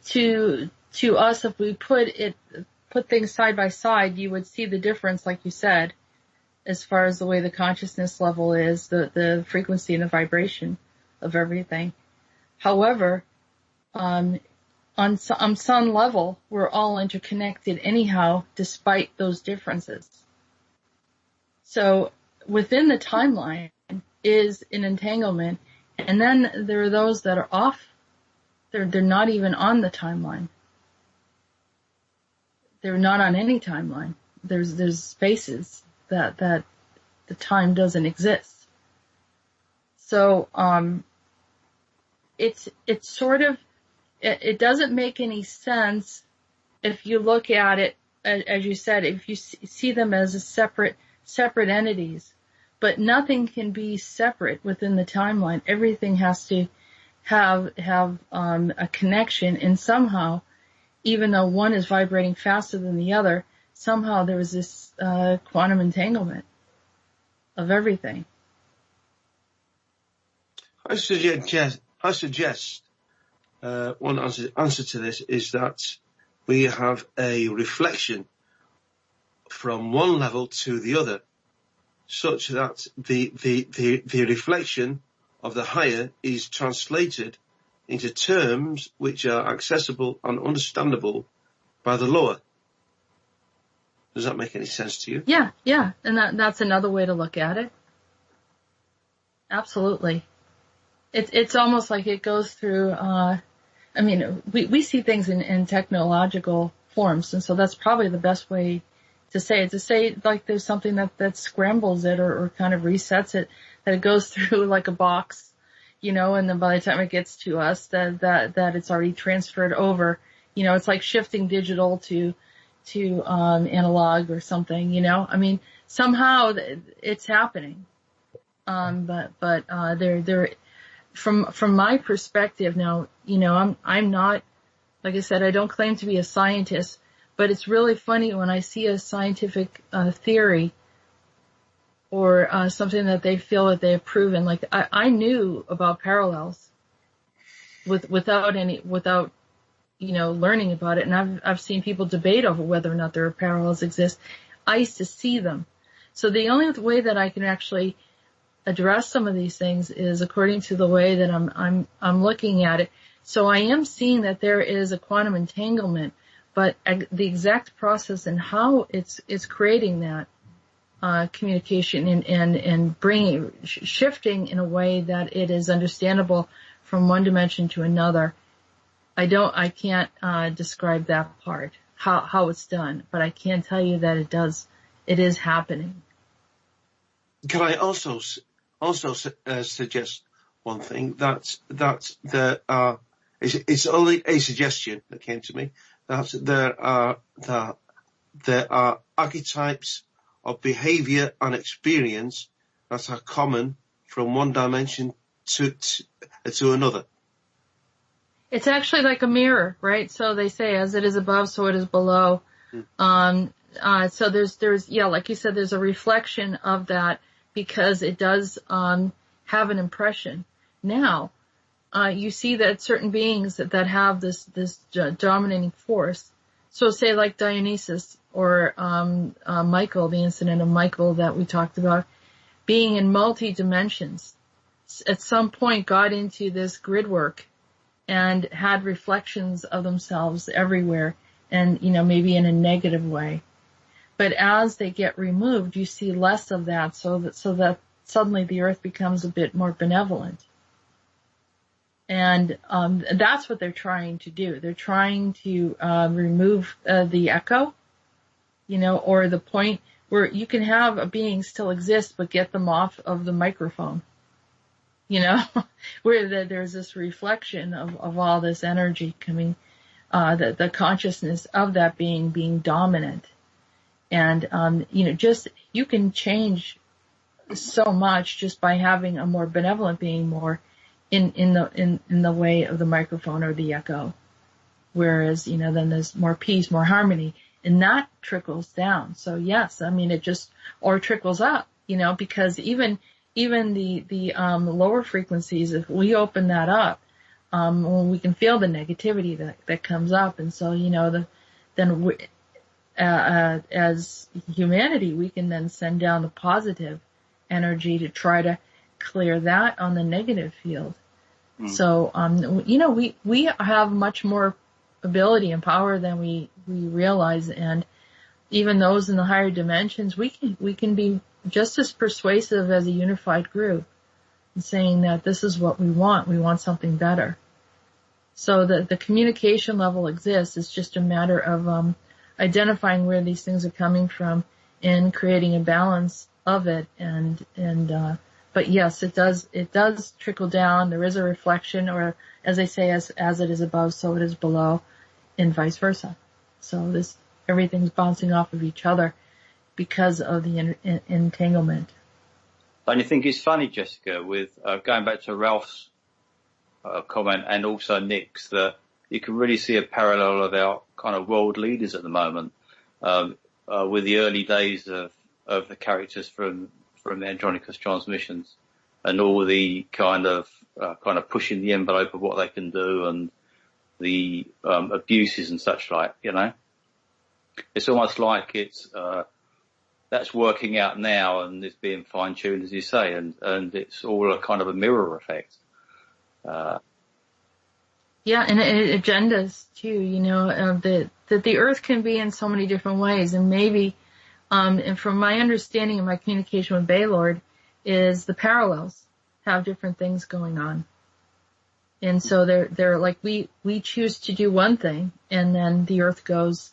to us, if we put things side by side, you would see the difference, like you said, as far as the way the consciousness level is, the frequency and the vibration of everything. However, on some level, we're all interconnected anyhow, despite those differences. So within the timeline, is an entanglement. And then there are those that are off. They're not even on the timeline. They're not on any timeline. There's spaces that the time doesn't exist. So it's sort of, it doesn't make any sense if you look at it, as you said, if you see them as a separate entities. But nothing can be separate within the timeline. Everything has to have a connection, and somehow, even though one is vibrating faster than the other, somehow there is this quantum entanglement of everything. I suggest one answer to this is that we have a reflection from one level to the other, such that the reflection of the higher is translated into terms which are accessible and understandable by the lower. Does that make any sense to you? Yeah, and that's another way to look at it. Absolutely. It's almost like it goes through, we see things in technological forms, and so that's probably the best way to say it. To say like there's something that scrambles it or kind of resets it, that it goes through like a box, and then by the time it gets to us, that it's already transferred over. It's like shifting digital to analog or something, somehow it's happening. But there, from my perspective now, I'm not, like I said, I don't claim to be a scientist, but it's really funny when I see a scientific theory or something that they feel that they have proven. Like I knew about parallels without learning about it, and I've seen people debate over whether or not there are parallels exist. I used to see them. So the only way that I can actually address some of these things is according to the way that I'm looking at it. So I am seeing that there is a quantum entanglement, but the exact process and how it's creating that communication and bringing, shifting in a way that it is understandable from one dimension to another. I can't describe that part, how it's done, but I can tell you that it is happening. Can I also suggest one thing that there are, it's only a suggestion that came to me, that there are archetypes of behavior and experience that are common from one dimension to another. It's actually like a mirror, right? So they say, as it is above, so it is below. So there's, like you said, there's a reflection of that because it does, have an impression. Now, you see that certain beings that have this dominating force. So say like Dionysus or, Michael, the incident of Michael that we talked about, being in multi-dimensions, at some point got into this grid work and had reflections of themselves everywhere and, maybe in a negative way. But as they get removed, you see less of that so that suddenly the earth becomes a bit more benevolent. And, that's what they're trying to do. They're trying to, remove, the echo, or the point where you can have a being still exist, but get them off of the microphone. Where there's this reflection of all this energy coming, the consciousness of that being dominant. And, you can change so much just by having a more benevolent being more in the way of the microphone or the echo. Whereas, then there's more peace, more harmony, and that trickles down. So yes, it just, or trickles up, because even the lower frequencies, if we open that up, we can feel the negativity that comes up. And so, as humanity, we can then send down the positive energy to try to clear that on the negative field. So, we have much more ability and power than we realize. And even those in the higher dimensions, we can be just as persuasive as a unified group. and saying that this is what we want something better. So the communication level exists. It's just a matter of identifying where these things are coming from and creating a balance of it. But yes, it does trickle down. There is a reflection, or as they say, as it is above, so it is below, and vice versa. So everything's bouncing off of each other because of the entanglement. Don't you think it's funny, Jessica, with going back to Ralph's comment and also Nick's, that you can really see a parallel of our kind of world leaders at the moment, with the early days of the characters from the Andronicus transmissions, and all the kind of pushing the envelope of what they can do, and the abuses and such like. It's almost like it's that's working out now, and it's being fine tuned, as you say, and it's all a kind of a mirror effect. Yeah, and agendas too. That the Earth can be in so many different ways, and maybe, and from my understanding of my communication with Baylord, is the parallels have different things going on, and so they're like we choose to do one thing, and then the Earth goes,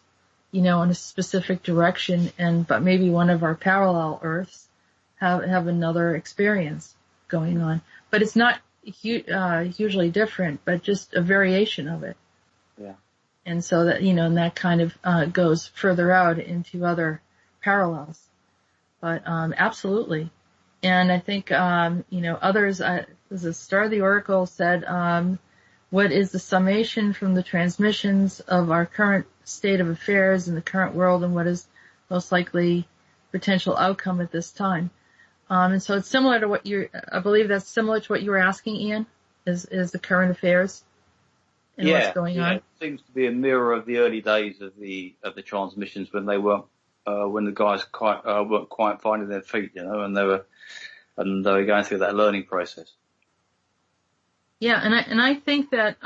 in a specific direction, but maybe one of our parallel Earths have another experience going on, but it's not hugely different, but just a variation of it. Yeah. And so that, and that kind of goes further out into other parallels. But absolutely. And I think, others, the Star of the Oracle said, what is the summation from the transmissions of our current state of affairs in the current world, and what is most likely potential outcome at this time? And so it's similar to I believe that's similar to what you were asking, Ian, is the current affairs and what's going on. It seems to be a mirror of the early days of the transmissions, when they weren't, when the guys weren't quite finding their feet, and they were going through that learning process. Yeah, and I think that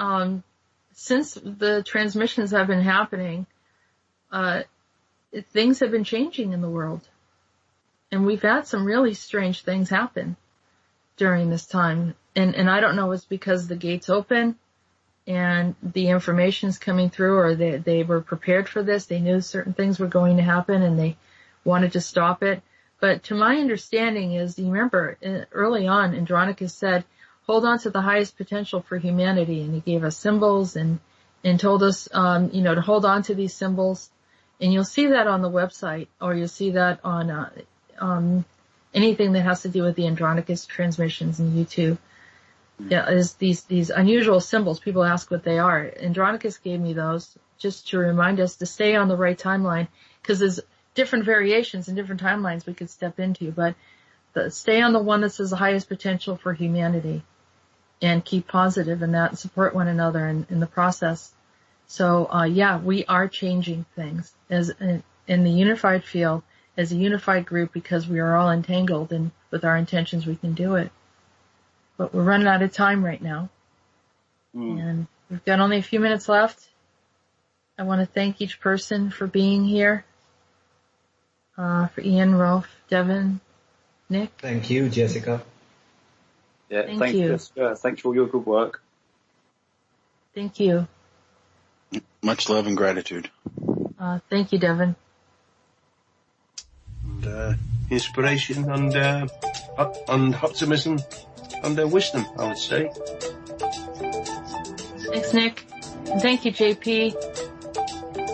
since the transmissions have been happening, things have been changing in the world. And we've had some really strange things happen during this time. And I don't know if it's because the gate's open and the information's coming through, or they were prepared for this. They knew certain things were going to happen and they wanted to stop it. But to my understanding is, you remember early on, Andronicus said, hold on to the highest potential for humanity. And he gave us symbols and told us, to hold on to these symbols. And you'll see that on the website, or you'll see that on anything that has to do with the Andronicus transmissions in YouTube. Yeah, is these unusual symbols. People ask what they are. Andronicus gave me those just to remind us to stay on the right timeline, because there's different variations and different timelines we could step into, but stay on the one that says the highest potential for humanity, and keep positive in that and support one another in the process. So, we are changing things as in the unified field, as a unified group, because we are all entangled, and with our intentions we can do it. But we're running out of time right now. And we've got only a few minutes left. I want to thank each person for being here. For Ian, Rolf, Devin, Nick. Thank you, Jessica. Yeah, thank you. Jessica. Thanks for all your good work. Thank you. Much love and gratitude. Thank you, Devin. And inspiration and optimism and wisdom, I would say. Thanks, Nick. And thank you, JP.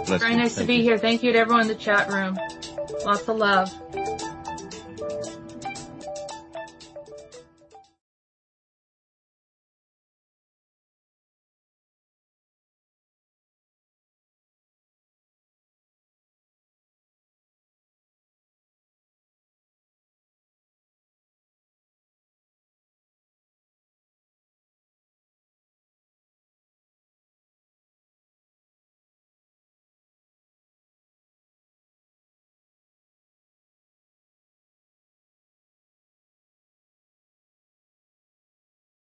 Very nice to be here. Thank you to everyone in the chat room. Lots of love.